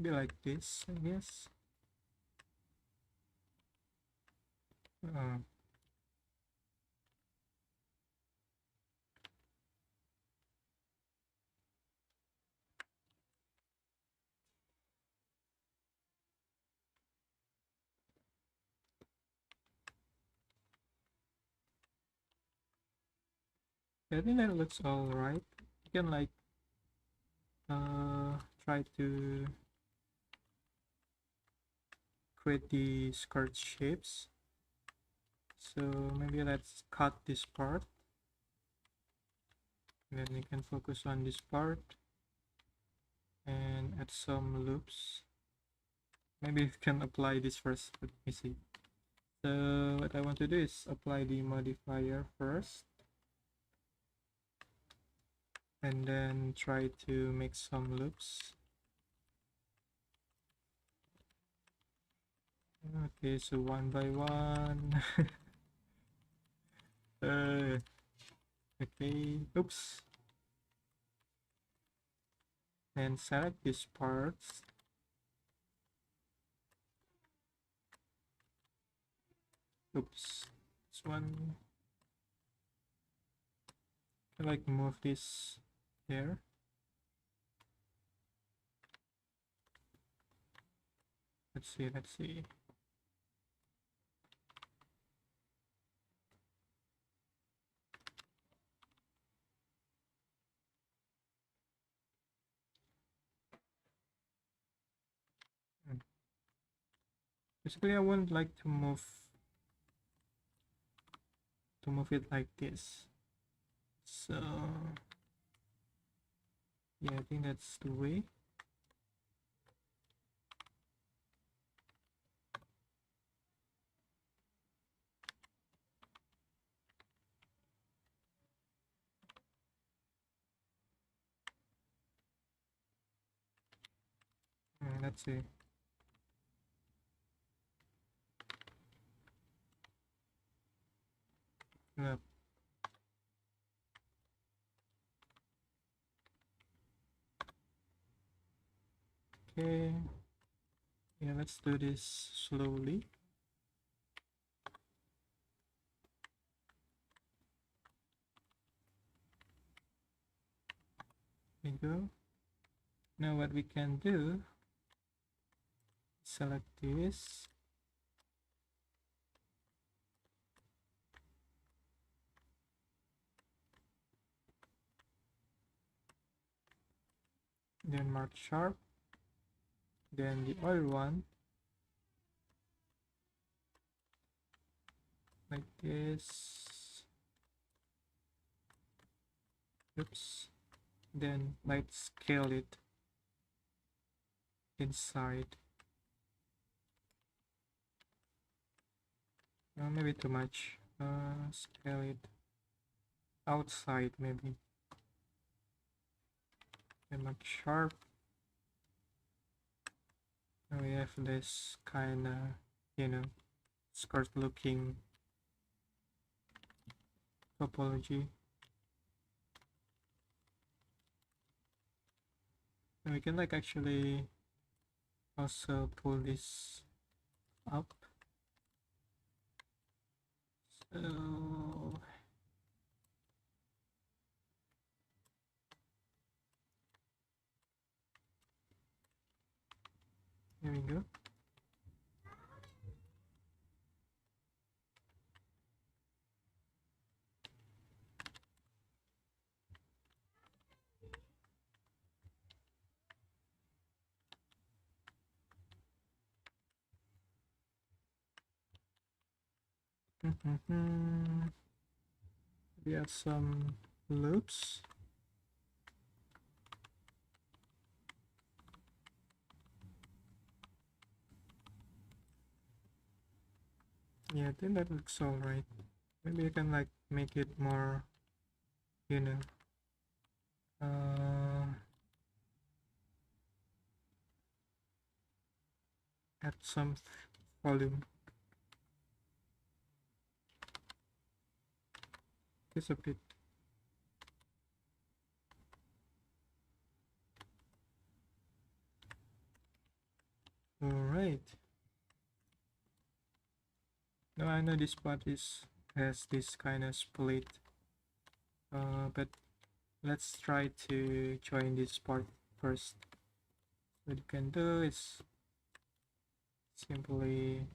Be like this, I guess. Uh, I think that looks all right. You can like try to create the skirt shapes. So maybe let's cut this part. Then we can focus on this part and add some loops. Maybe we can apply this first. Let me see. So what I want to do is apply the modifier first and then try to make some loops. Okay, so one by one. Okay, oops. And select these parts. Oops, this one. I like move this here. Let's see, let's see. Hmm. Basically, I would like to move it like this. So yeah, I think that's the way. Let's see. Yep. Okay. Yeah, let's do this slowly. There we go. Now what we can do, select this. Then mark sharp. Then the other one. Like this. Oops. Then let's scale it inside. Maybe too much. Scale it outside maybe. And mark sharp. Now we have this kind of, you know, skirt looking topology. And we can like actually also pull this up. So here we go. We have some loops. Yeah, I think that looks alright. Maybe you can like make it more, you know, add some volume. Just a bit. Alright. Now I know this part has this kind of split. But let's try to join this part first. What you can do is simply,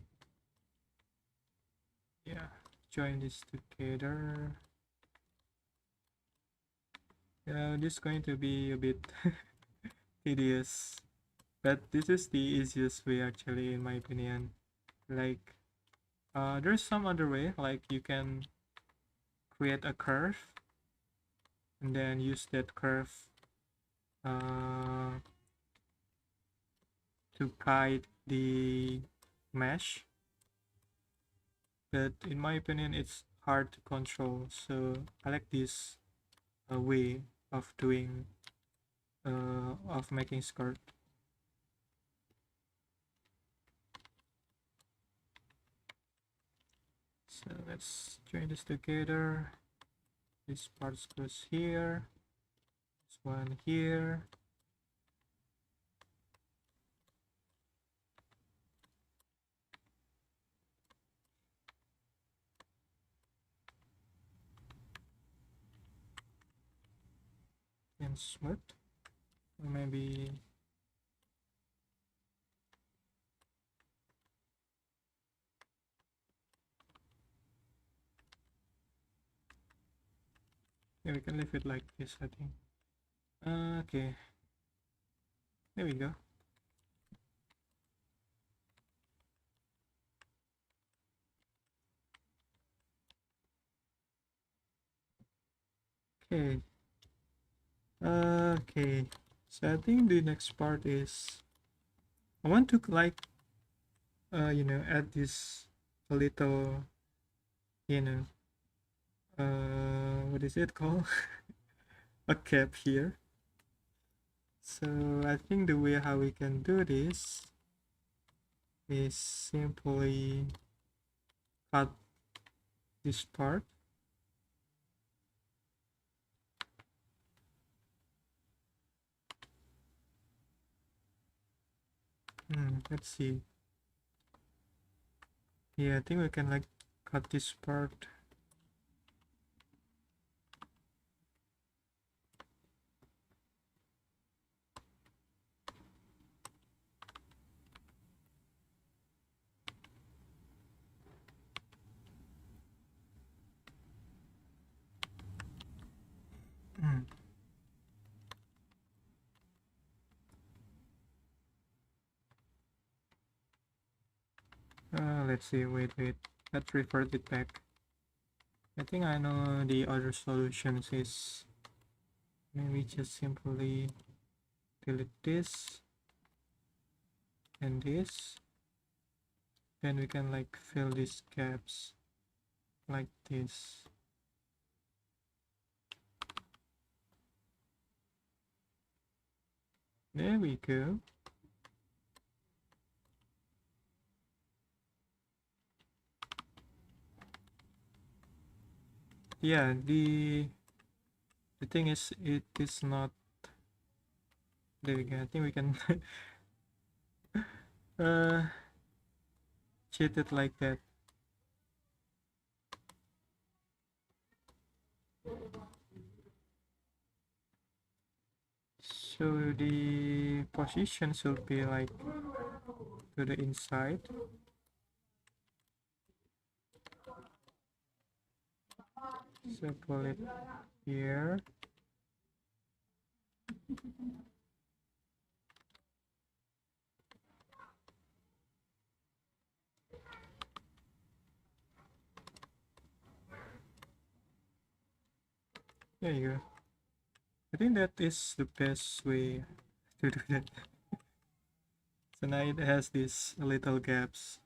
yeah, join this together. Yeah, this is going to be a bit tedious, but this is the easiest way actually, in my opinion. Like, there's some other way, like you can create a curve and then use that curve to guide the mesh, but in my opinion it's hard to control, so I like this way of doing of making skirt. So let's join this together. This part goes here, this one here, and smooth, or maybe yeah, we can leave it like this, I think. Okay, there we go. Okay. Okay, so I think the next part is I want to like you know, add this a little, you know, what is it called? A cap here. So I think the way how we can do this is simply cut this part Let's see. Yeah, I think we can like cut this part. Let's see. Wait. Let's revert it back. I think I know the other solutions is maybe just simply delete this and this. Then we can like fill these gaps like this. There we go. Yeah, the thing is it is not, there we go. I think we can uh cheat it like that. So the position should be like to the inside. So pull it here. There you go. I think that is the best way to do that. So now it has these little gaps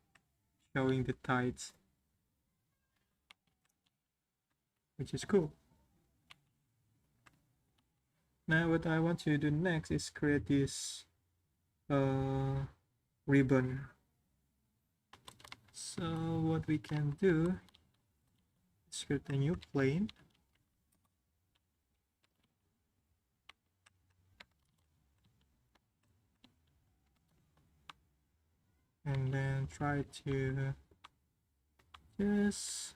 showing the tides, which is cool. Now what I want to do next is create this ribbon. So what we can do is create a new plane. And then try to just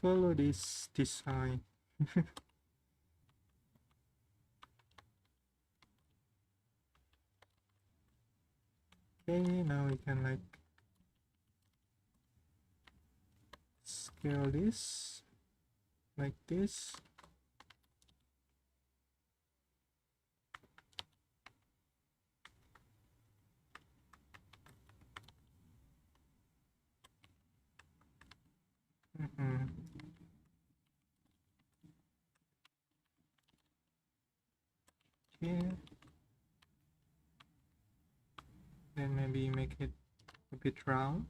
follow this design. Okay, now we can like scale this like this. Okay, then maybe make it a bit round.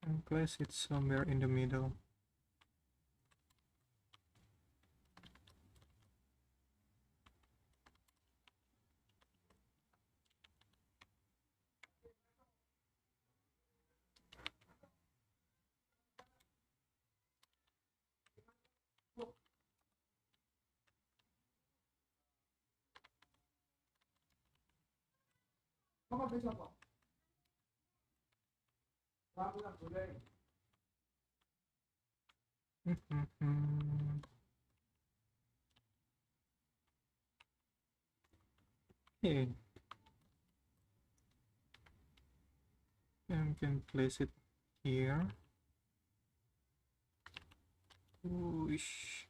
And place it somewhere in the middle. Okay, and we can place it here. Whoosh.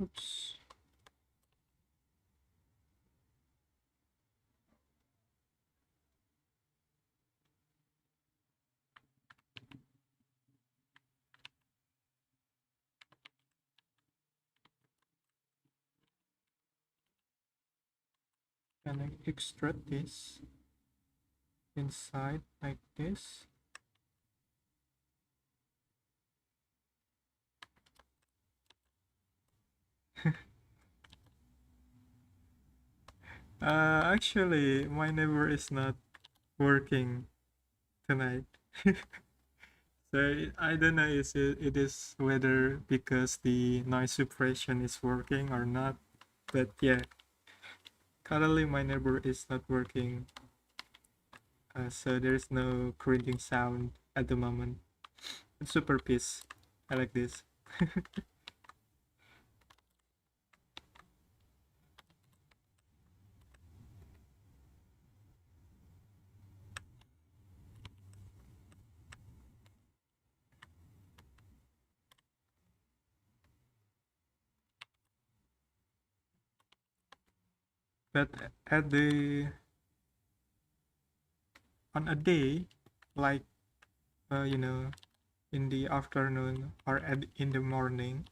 Oops. and I extrude this inside like this. Actually, my neighbor is not working tonight. So I don't know is it is whether because the noise suppression is working or not. But yeah, currently my neighbor is not working, so there's no cringing sound at the moment. It's super peace. I like this. But at the on a day, like you know, in the afternoon or in the morning,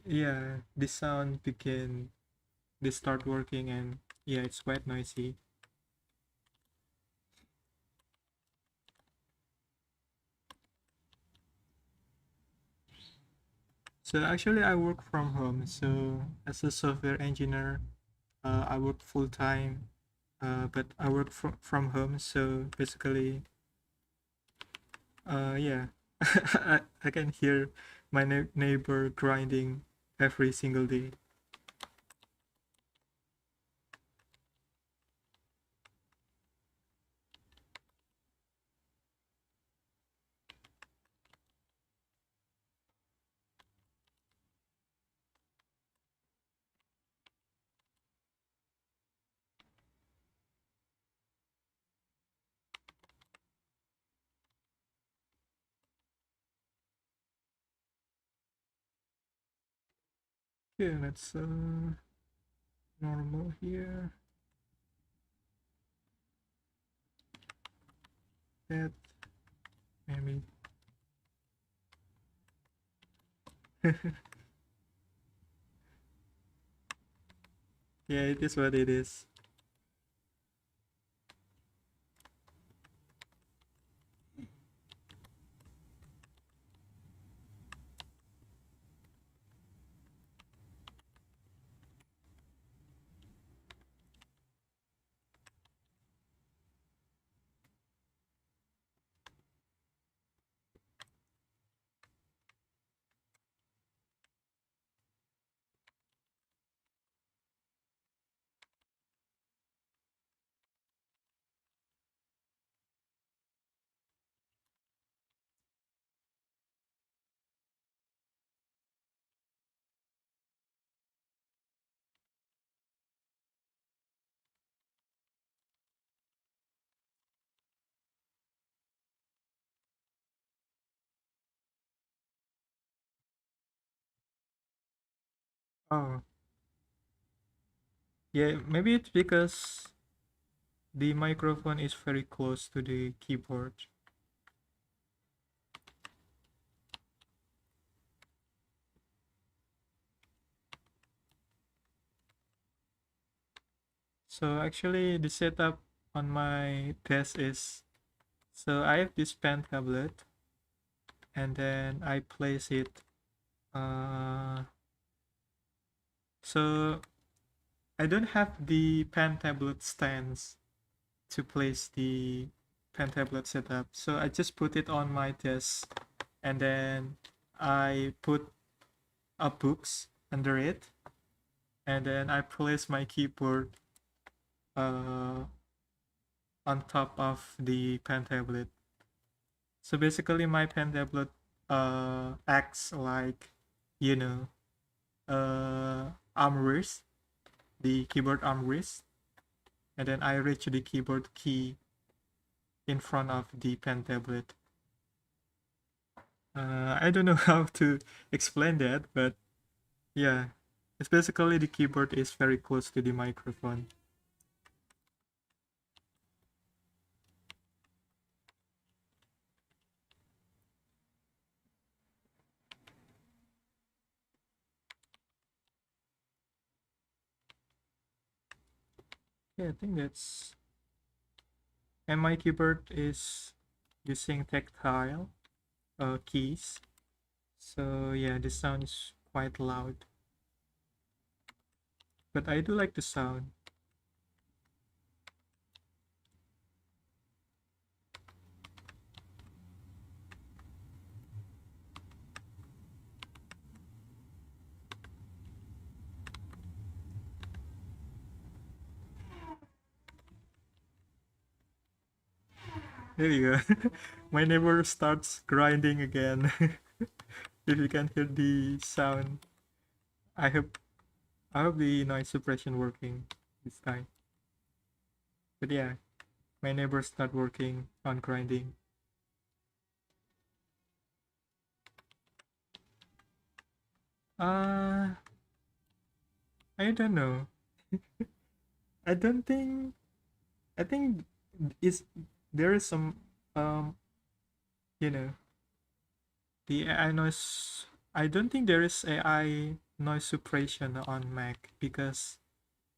yeah, the sound begin. They start working and yeah, it's quite noisy. So actually, I work from home. So as a software engineer, I work full time, but I work from home. So basically, yeah, I can hear my neighbor grinding every single day. Yeah, that's normal here. That maybe. Yeah, it is what it is. Oh, yeah, maybe it's because the microphone is very close to the keyboard. So actually, the setup on my desk is so I have this pen tablet, and then I place it. Uh, so I don't have the pen tablet stands to place the pen tablet setup. So I just put it on my desk, and then I put up books under it, and then I place my keyboard uh, on top of the pen tablet. So basically, my pen tablet acts like, you know, armrest, the keyboard armrest, and then I reach the keyboard key in front of the pen tablet. I don't know how to explain that, but yeah, it's basically the keyboard is very close to the microphone. Okay, I think that's... And my keyboard is using tactile keys. So yeah, the sound is quite loud. But I do like the sound. There you go. My neighbor starts grinding again. If you can hear the sound, I hope the noise suppression working this time. But yeah, my neighbor start working on grinding. Uh, I don't know. I don't think. I think is there is some um you know the AI noise. I don't think there is AI noise suppression on Mac because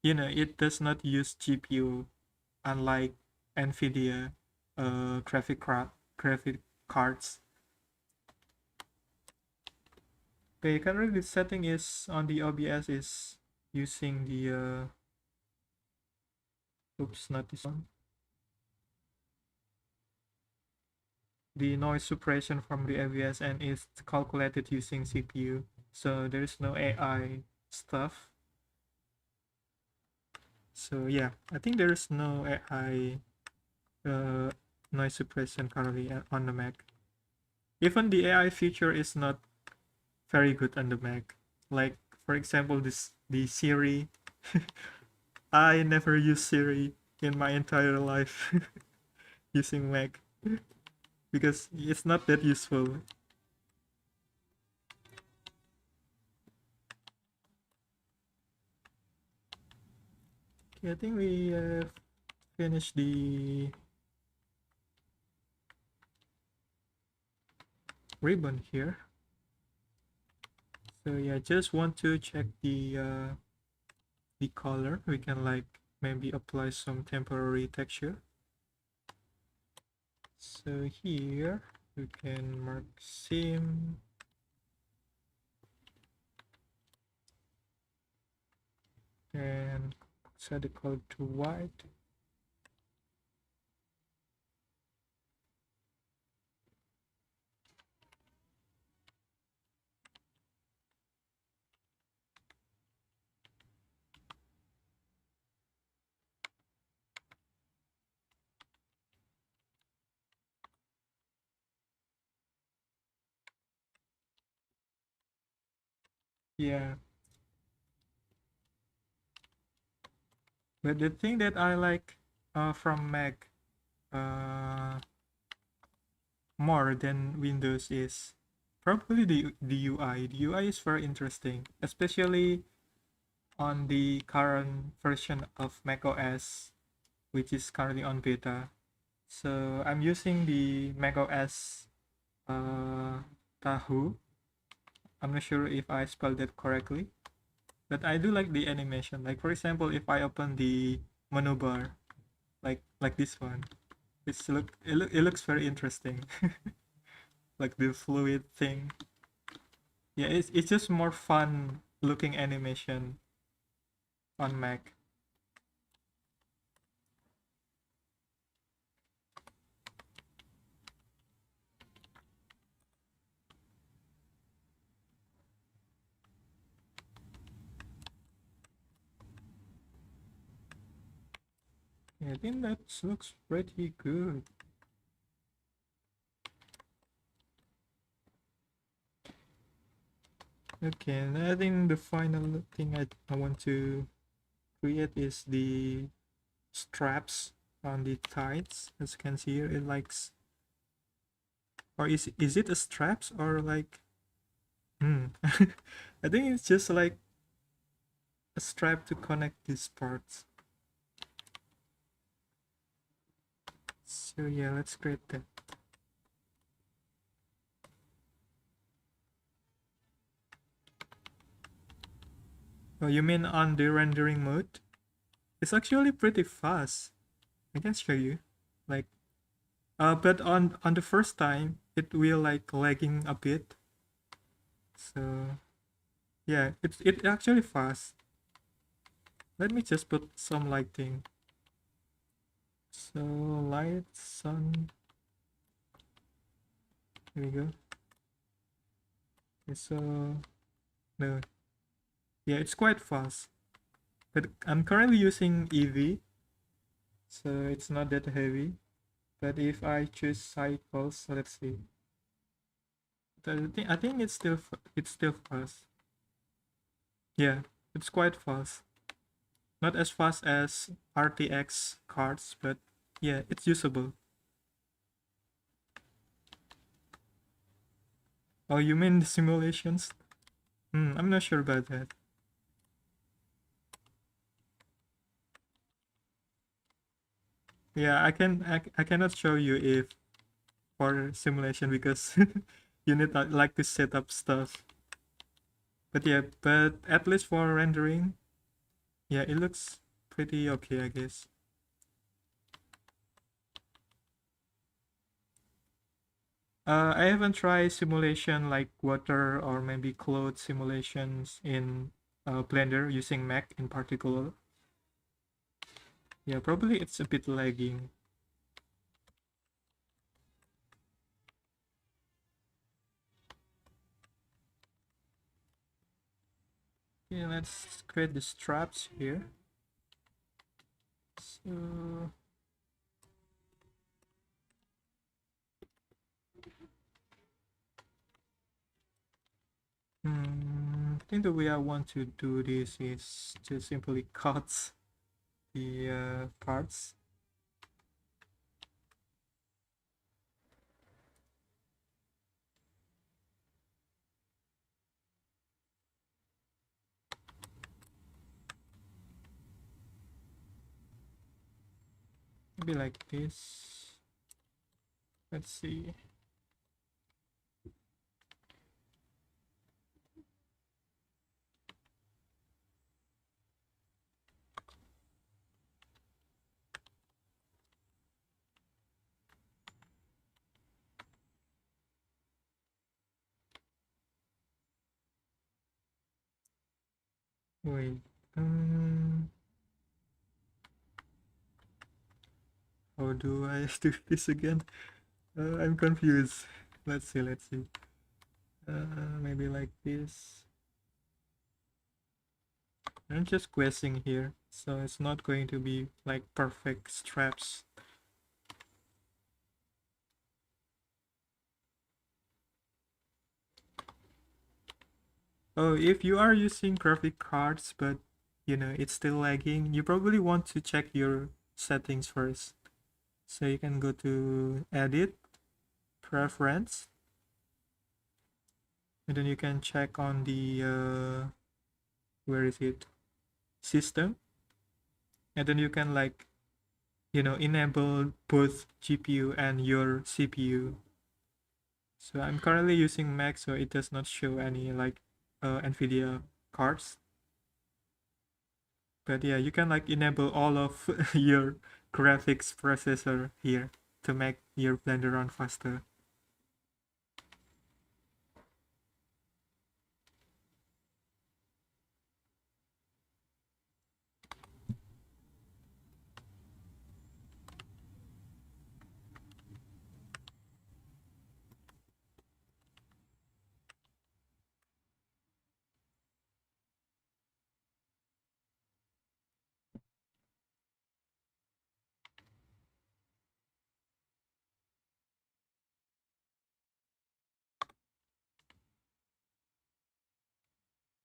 it does not use GPU, unlike Nvidia graphic cards. Okay, currently the setting is on the OBS is using the oops, not this one. The noise suppression from the OBS, and it's calculated using CPU. So there is no AI stuff. So yeah, I think there is no AI noise suppression currently on the Mac. Even the AI feature is not very good on the Mac. Like for example, the Siri. I never use Siri in my entire life using Mac because it's not that useful. Okay, I think we finished the ribbon here. So yeah, just want to check the color. We can like maybe apply some temporary texture. So here we can mark seam and set the color to white. Yeah, but the thing that I like from Mac uh, more than Windows is probably the UI. The UI is very interesting, especially on the current version of macOS, which is currently on beta. So I'm using the macOS Tahu. I'm not sure if I spelled that correctly, but I do like the animation. Like for example, if I open the menu bar, like this one, it looks very interesting. Like the fluid thing. Yeah, it's just more fun looking animation on Mac. Yeah, I think that looks pretty good. Okay, and I think the final thing I want to create is the straps on the tights. As you can see here, it likes, or is it a straps or like, I think it's just like a strap to connect these parts. So yeah, let's create that. Oh, you mean on the rendering mode? It's actually pretty fast. I can show you. Like, but on the first time, it will like lagging a bit. So yeah, it actually fast. Let me just put some lighting. So light, sun. Here we go. Okay, so no, yeah, it's quite fast. But I'm currently using EV, so it's not that heavy. But if I choose cycles, let's see. I think it's still fast. Yeah, it's quite fast. Not as fast as RTX cards, but yeah, it's usable. Oh, you mean the simulations? I'm not sure about that. Yeah, I cannot show you if for simulation because you need like to set up stuff. But yeah, but at least for rendering, yeah, it looks pretty okay, I guess. I haven't tried simulation like water or maybe cloud simulations in Blender using Mac in particular. Yeah, probably it's a bit lagging. Yeah, let's create the straps here. So I think the way I want to do this is to simply cut the parts. Maybe like this. Let's see. Wait. How do I do this again? I'm confused. Let's see. Let's see. Maybe like this. I'm just guessing here, so it's not going to be like perfect straps. Oh, if you are using graphic cards, but it's still lagging, you probably want to check your settings first. So you can go to Edit, Preference, and then you can check on the where is it? System, and then you can like enable both GPU and your CPU. So I'm currently using Mac, so it does not show any like NVIDIA cards. But yeah, you can like enable all of your graphics processor here to make your Blender run faster.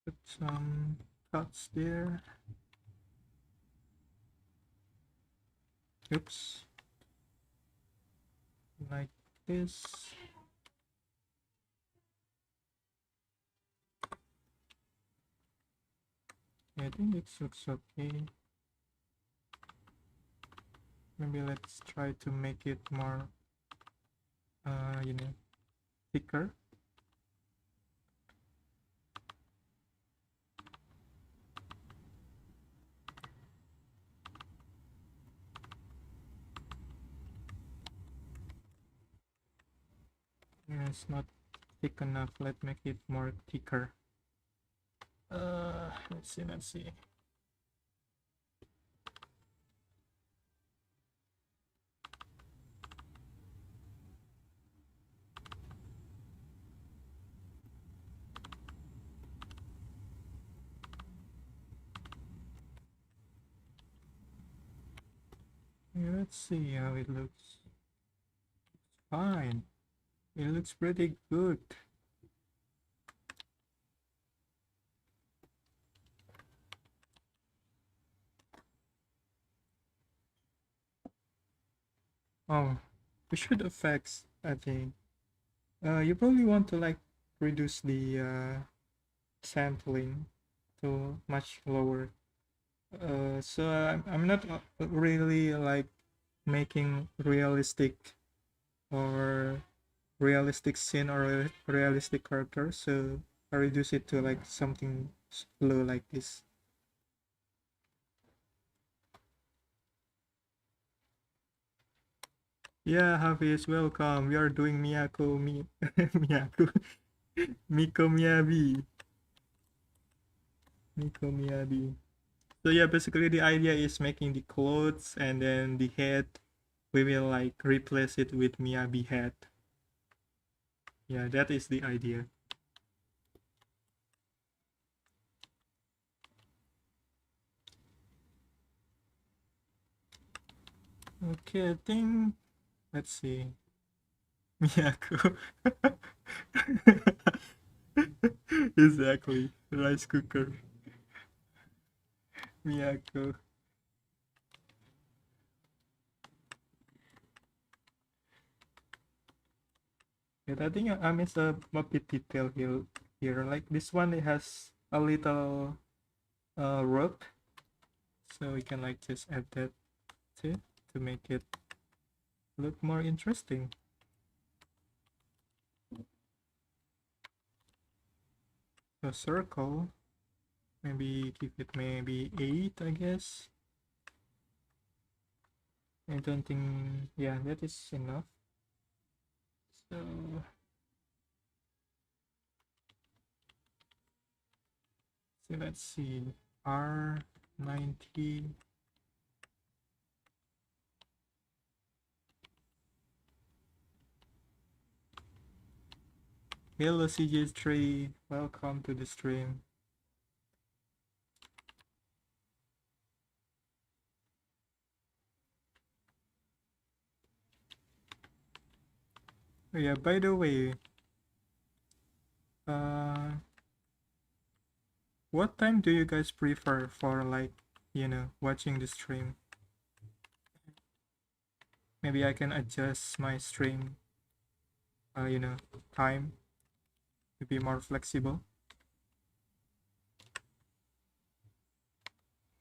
Put some cuts there. Oops. Like this. Yeah, I think it looks okay. Maybe let's try to make it more, thicker. it's not thick enough. Let's make it more thicker. Let's see. Yeah, let's see how it looks. Fine. It looks pretty good. Oh, we should effects, I think. You probably want to like reduce the sampling to much lower. So I'm not really like making or realistic scene or realistic character, so I reduce it to like something low like this. Yeah, Hafiz, welcome. We are doing Miyako Miko Miyabi. Miko Miyabi. So yeah, basically the idea is making the clothes and then the head we will like replace it with Miyabi head. Yeah, that is the idea. Okay, I think let's see. Miyako. Exactly. Rice cooker. Miyako. Yeah, I think I miss a bit detail here. Like this one, it has a little rope, so we can like just add that too to make it look more interesting. A circle, maybe keep it maybe 8, I guess. I don't think, yeah, that is enough. So let's see, R90. Hello CJ3, welcome to the stream. Oh yeah, by the way, what time do you guys prefer for like, watching the stream? Maybe I can adjust my stream, time to be more flexible.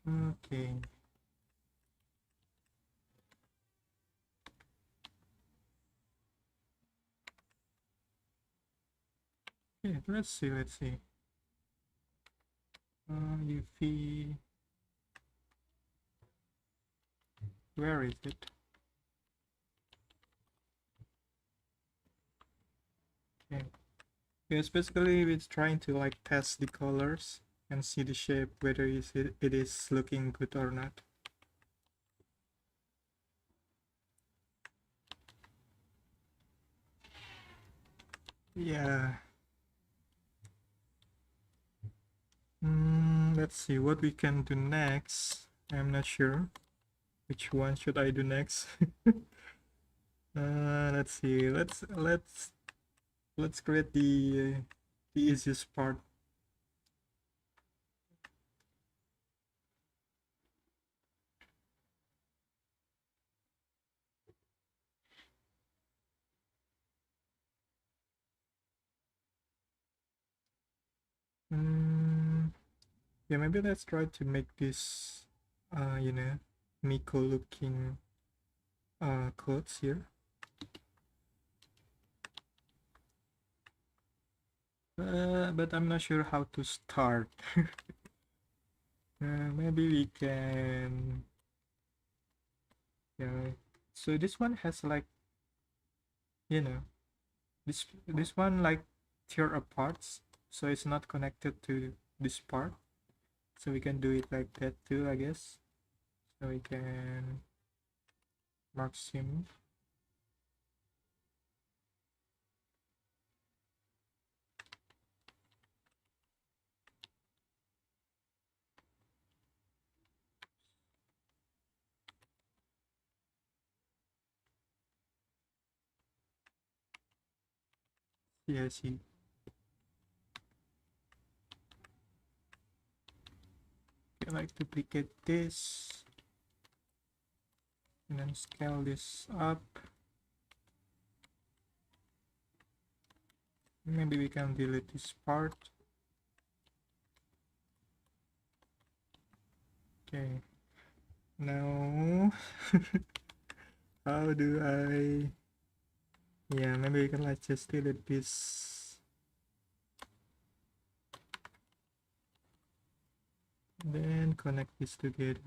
Okay. Yeah, let's see. UV, where is it? Okay. Yes, basically it's trying to like test the colors and see the shape, whether it is looking good or not. Yeah. Let's see what we can do next. I'm not sure which one should I do next. Let's see. Let's create the easiest part. Yeah, maybe let's try to make this, Miko looking clothes here. But I'm not sure how to start. Maybe we can, yeah. So this one has like, you know, this one like tear apart, so it's not connected to this part. So we can do it like that too, I guess. So we can mark sim. Yeah, I see. Okay, like duplicate this and then scale this up. Maybe we can delete this part. Okay. Now, how do I? Yeah, maybe we can like just delete this. Then connect this together.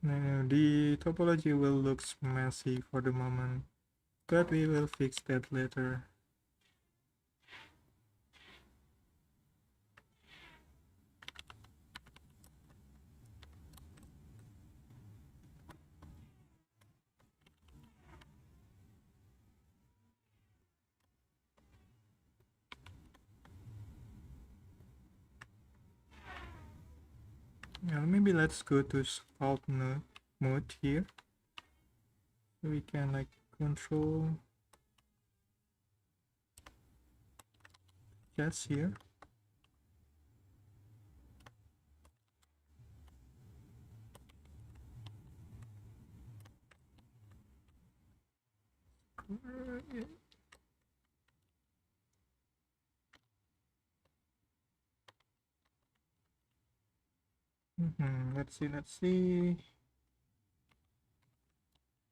Now the topology will look messy for the moment, but we will fix that later. Now maybe let's go to sculpt mode here. So we can like control just here. Let's see, let's see.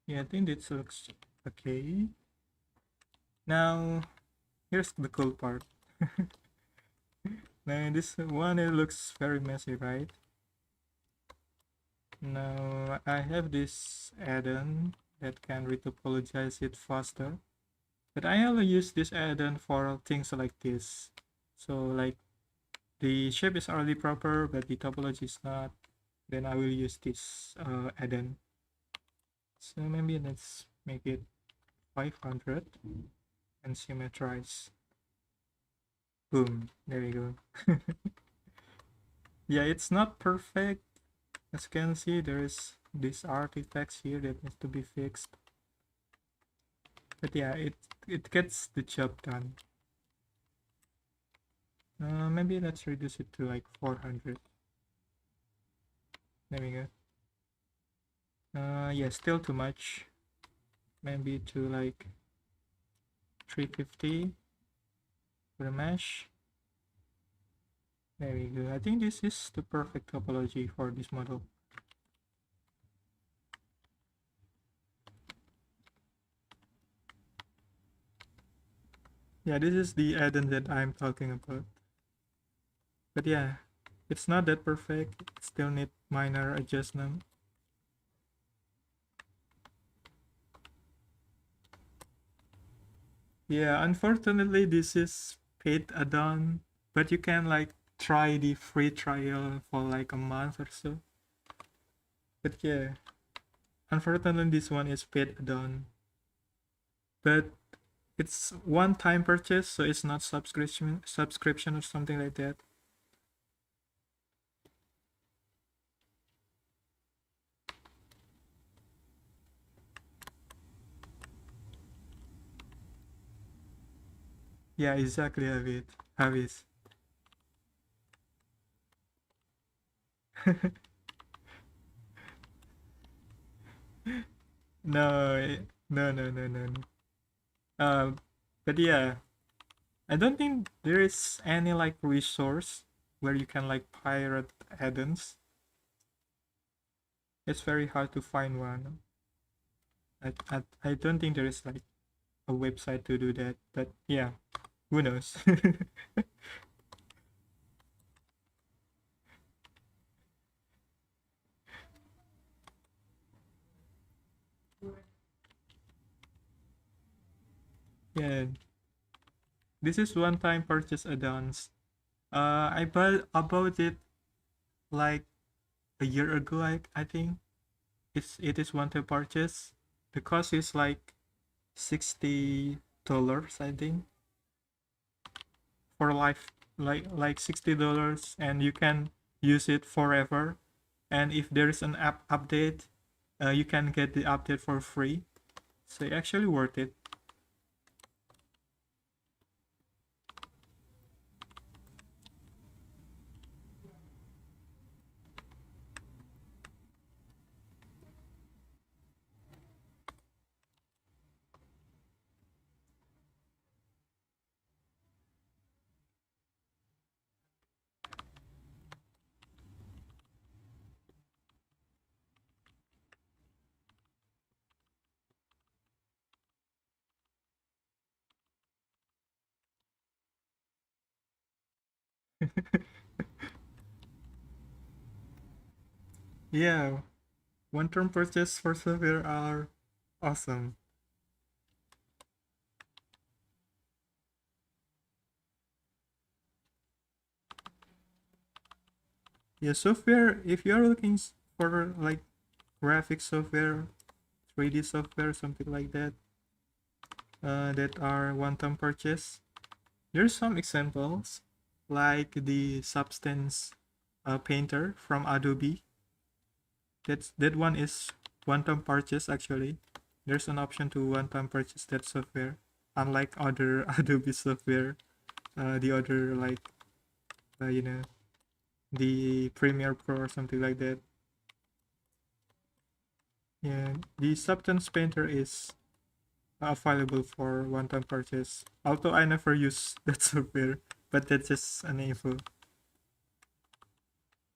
Yeah, I think this looks okay. Now, here's the cool part. Now, this one, it looks very messy, right? Now, I have this add-on that can retopologize it faster. But I only use this add-on for things like this. So, like, the shape is already proper, but the topology is not. Then I will use this add-on. So maybe let's make it 500 and symmetrize. Boom, there we go. Yeah, it's not perfect. As you can see, there is these artifacts here that needs to be fixed. But yeah, it gets the job done. Maybe let's reduce it to like 400. There we go. Yeah, still too much. Maybe to like 350 for the mesh. There we go. I think this is the perfect topology for this model. Yeah, this is the add-on that I'm talking about. But yeah, it's not that perfect. It still need minor adjustment. Yeah, unfortunately this is paid add-on, but you can like try the free trial for like a month or so. But yeah, unfortunately this one is paid add-on. But it's one-time purchase, so it's not subscription or something like that. Yeah, exactly, Havis. No, no. Uh, but yeah, I don't think there is any like resource where you can like pirate add-ons. It's very hard to find one. I don't think there is like a website to do that, but yeah, who knows? Yeah, this is one-time purchase add-ons. I bought about it like a year ago. I think it is one-time purchase. The cost is like $60, I think, for life, like $60, and you can use it forever. And if there is an app update, you can get the update for free. So actually worth it. Yeah, one-time purchase for software are awesome. Yeah, software. If you are looking for like graphic software, 3D software, something like that, that are one-time purchase. There's some examples, like the Substance Painter from Adobe. That one is one-time purchase actually. There's an option to one-time purchase that software, unlike other Adobe software. The other like you know, the Premiere Pro or something like that. Yeah, the Substance Painter is available for one-time purchase. Although I never use that software, but that's just an info.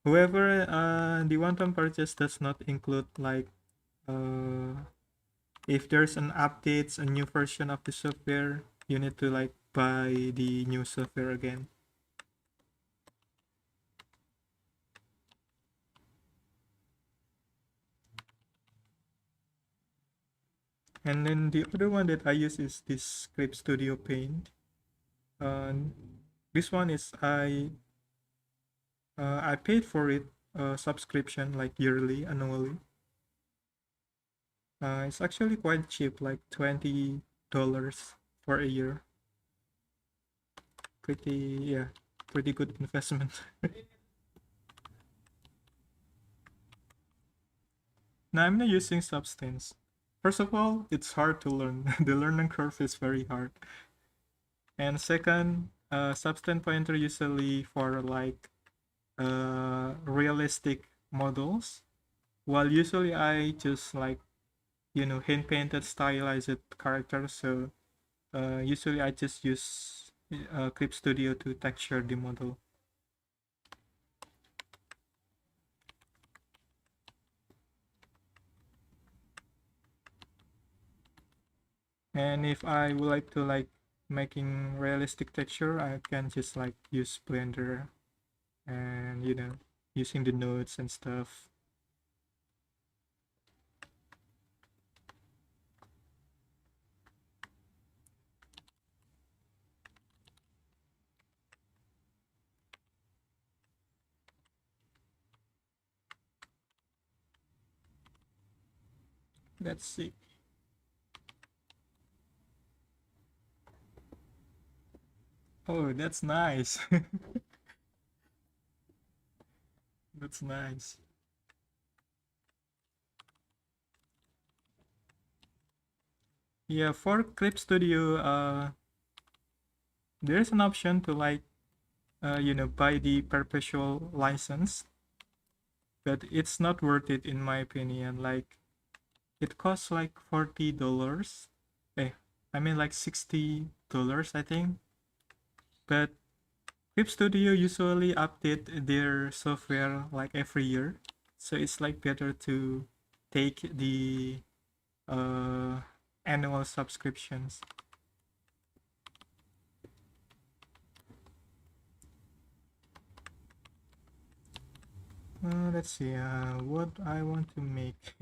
However, the one-time purchase does not include like uh, if there's an updates, a new version of the software, you need to like buy the new software again. And then the other one that I use is this Script Studio Paint. And this one is I paid for it subscription like yearly, annually. It's actually quite cheap, like $20 for a year. Pretty, yeah, pretty good investment. Now I'm not using Substance. First of all, it's hard to learn. The learning curve is very hard. And second, Substance Pointer usually for like realistic models. While usually I just like hand painted stylized characters. So usually I just use Clip Studio to texture the model. And if I would like to like making realistic texture, I can just like use Blender and using the nodes and stuff. Let's see. Oh, that's nice. That's nice. Yeah, for Clip Studio, there's an option to like buy the perpetual license, but it's not worth it in my opinion. Like it costs like $40. Eh, I mean like $60, I think. But Clip Studio usually update their software like every year, so it's like better to take the annual subscriptions. Let's see, what I want to make.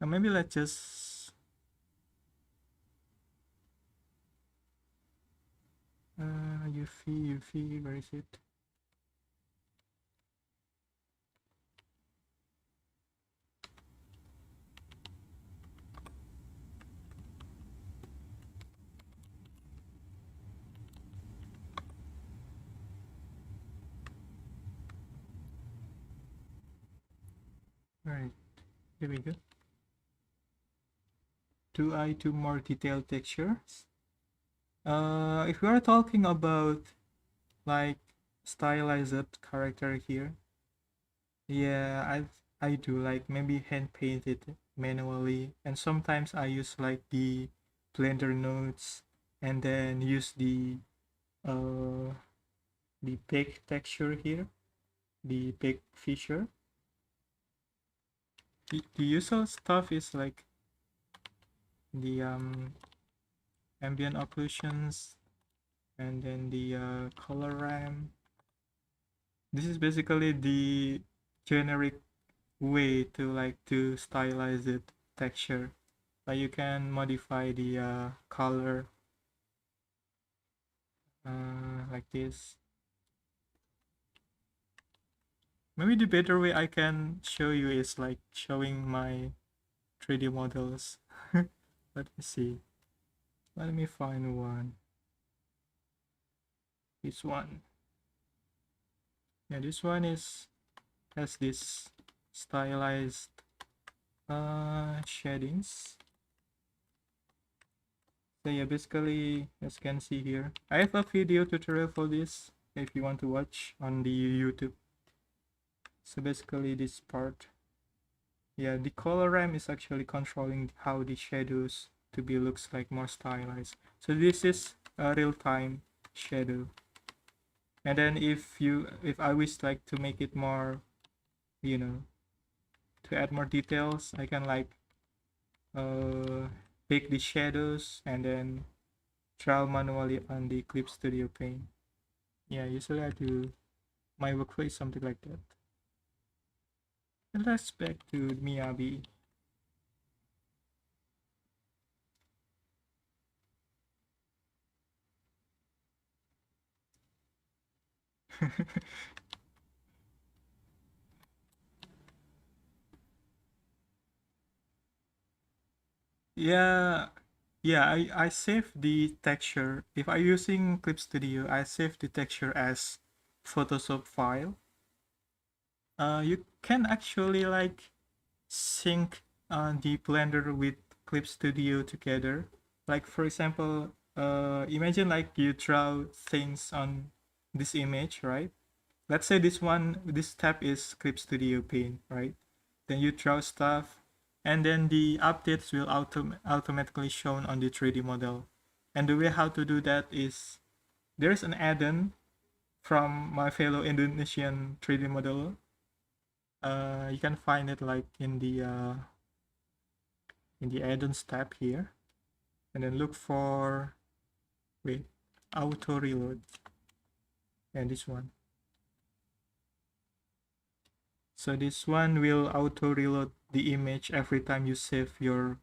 Maybe let's just Yuffie, where is it? Alright, here we go. 2i to more detailed textures. If we are talking about like stylized character here, yeah, I do like maybe hand paint it manually, and sometimes I use like the Blender nodes and then use the big texture here, the big feature. The usual stuff is like the ambient occlusions and then the color RAM. This is basically the generic way to like to stylize it texture. Like you can modify the color like this. Maybe the better way I can show you is like showing my 3D models. Let me see. Let me find one. This one. Yeah, this one has this stylized shadings. So yeah, basically, as you can see here, I have a video tutorial for this if you want to watch on the YouTube. So basically this part, yeah, the color RAM is actually controlling how the shadows to be looks like more stylized. So this is a real-time shadow. And then if I wish like to make it more, you know, to add more details, I can like pick the shadows and then draw manually on the Clip Studio pane. Yeah, usually I do my workflow is something like that. And let's back to Miyabi. Yeah, yeah, I save the texture. If I'm using Clip Studio, I save the texture as Photoshop file. You can actually like sync the Blender with Clip Studio together. Like for example, imagine like you draw things on this image, right? Let's say this tab is Clip Studio pane, right? Then you draw stuff, and then the updates will automatically shown on the 3D model. And the way how to do that is there's an add-on from my fellow Indonesian 3D modeler. You can find it like in the add-ons tab here, and then look for auto reload, and this one. So this one will auto reload the image every time you save your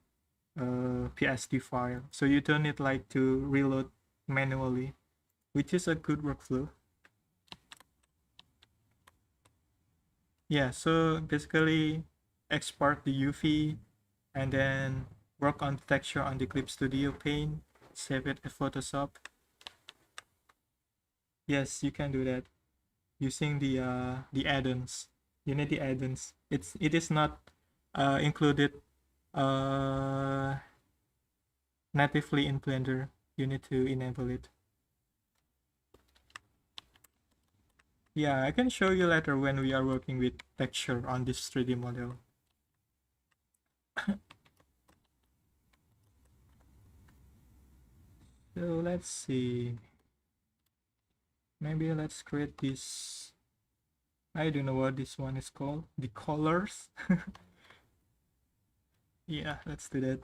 PSD file, so you don't need like to reload manually, which is a good workflow. Yeah, so basically export the UV and then work on the texture on the Clip Studio pane, save it as Photoshop. Yes, you can do that using the add-ons. You need the add-ons. It is not included natively in Blender. You need to enable it. Yeah, I can show you later when we are working with texture on this 3D model. So let's see. Maybe let's create this I don't know what this one is called. The colors. Yeah, let's do that.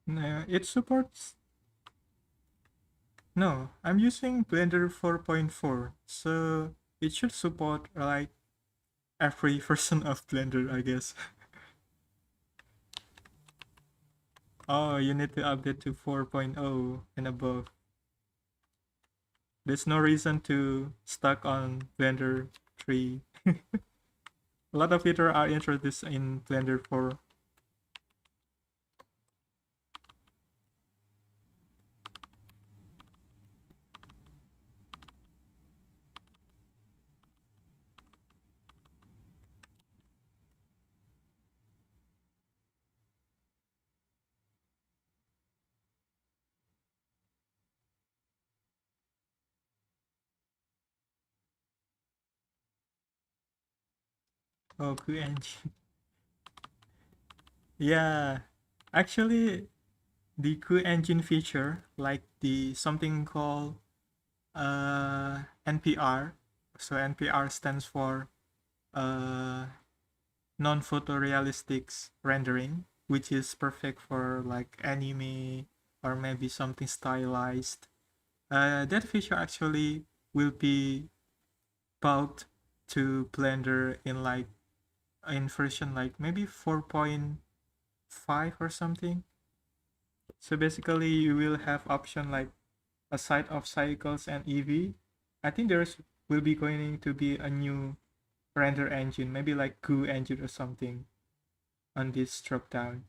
No, it supports. No, I'm using Blender 4.4, so it should support like every version of Blender, I guess. Oh, you need to update to 4.0 and above. There's no reason to stuck on Blender 3. A lot of people are interested in Blender 4. Oh, Q engine. Yeah, actually, the Q engine feature, like the something called NPR. So NPR stands for uh, non-photorealistic rendering, which is perfect for like anime or maybe something stylized. That feature actually will be bulked to Blender in like in version like maybe 4.5 or something. So basically you will have option like aside of cycles and EV. I think there's will be going to be a new render engine, maybe like Goo engine or something on this drop down.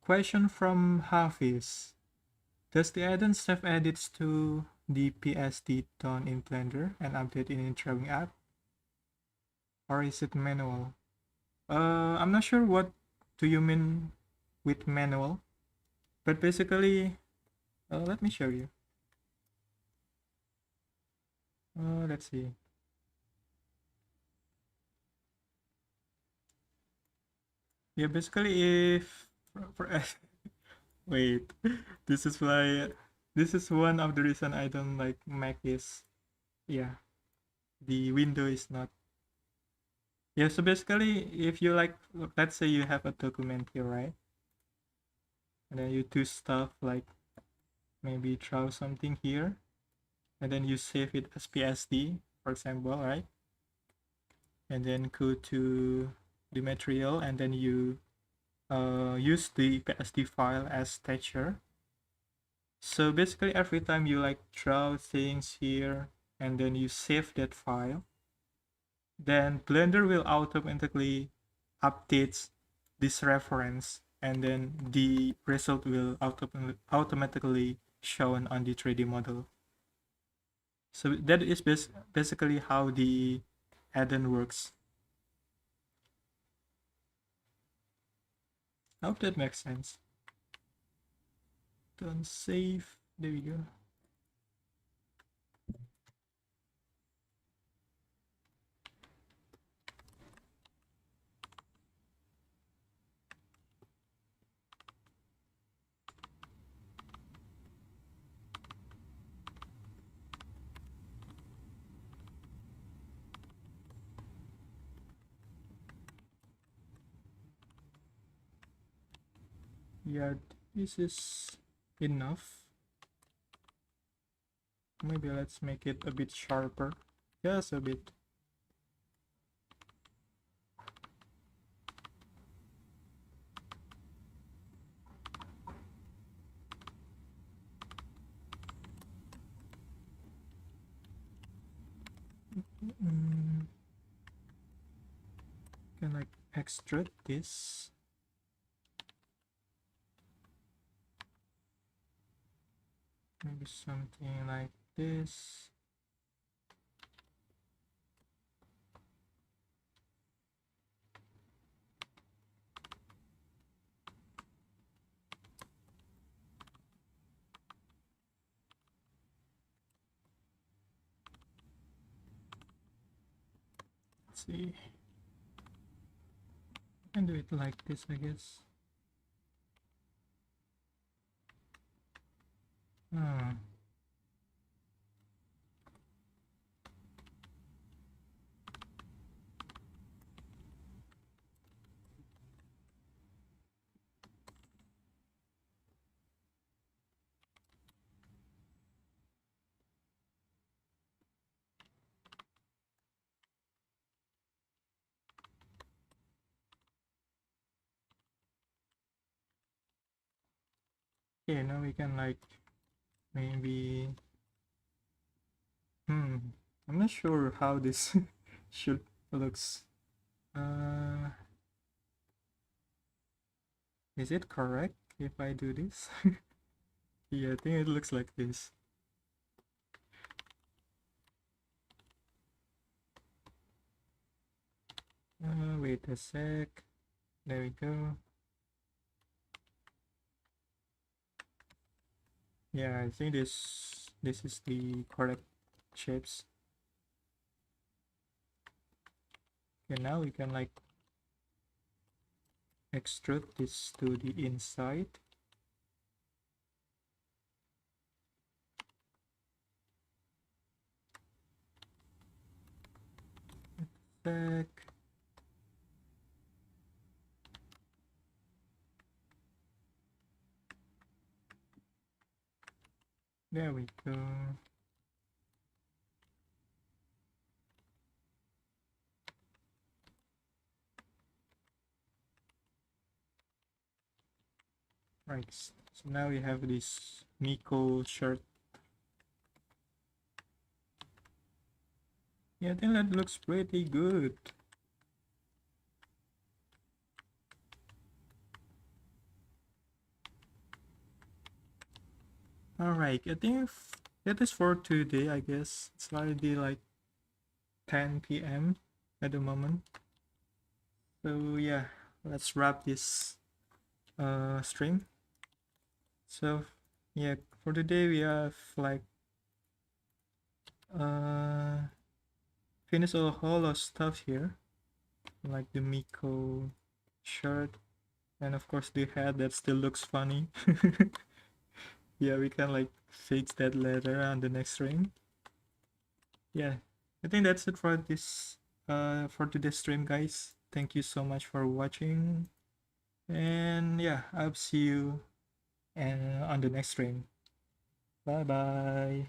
Question from Hafiz. Does the add-on save edits to the PSD done in Blender and update in the drawing app? Or is it manual? I'm not sure what do you mean with manual, but basically, let me show you. Let's see. Yeah, basically, if wait, this is why this is one of the reason I don't like Mac is yeah, the window is not. Yeah, so basically, if you like, let's say you have a document here, right? And then you do stuff like maybe draw something here, and then you save it as PSD, for example, right? And then go to the material, and then you use the PSD file as texture. So basically, every time you like draw things here, and then you save that file, then Blender will automatically update this reference, and then the result will automatically shown on the 3D model. So that is basically how the add-on works. I hope that makes sense. Don't save. There we go. Yeah, this is enough. Maybe let's make it a bit sharper. Just a bit. Mm, can like extrude this. Maybe something like this. see. I can do it like this, I guess. Ah. Okay, now we can like maybe I'm not sure how this should looks. Is it correct if I do this? Yeah, I think it looks like this. Wait a sec. There we go. Yeah, I think this is the correct shapes. Okay, now we can like extrude this to the inside. Sec. There we go. Right, so now we have this Miko shirt. Yeah, I think that looks pretty good. Alright, I think that is for today, I guess. It's already like 10 p.m. at the moment. So yeah, let's wrap this stream. So yeah, for today we have like finished a whole lot of stuff here, like the Miko shirt, and of course the hat that still looks funny. Yeah, we can like fix that later on the next stream. Yeah, I think that's it for this for today's stream, guys. Thank you so much for watching, and yeah, I'll see you and on the next stream. Bye bye.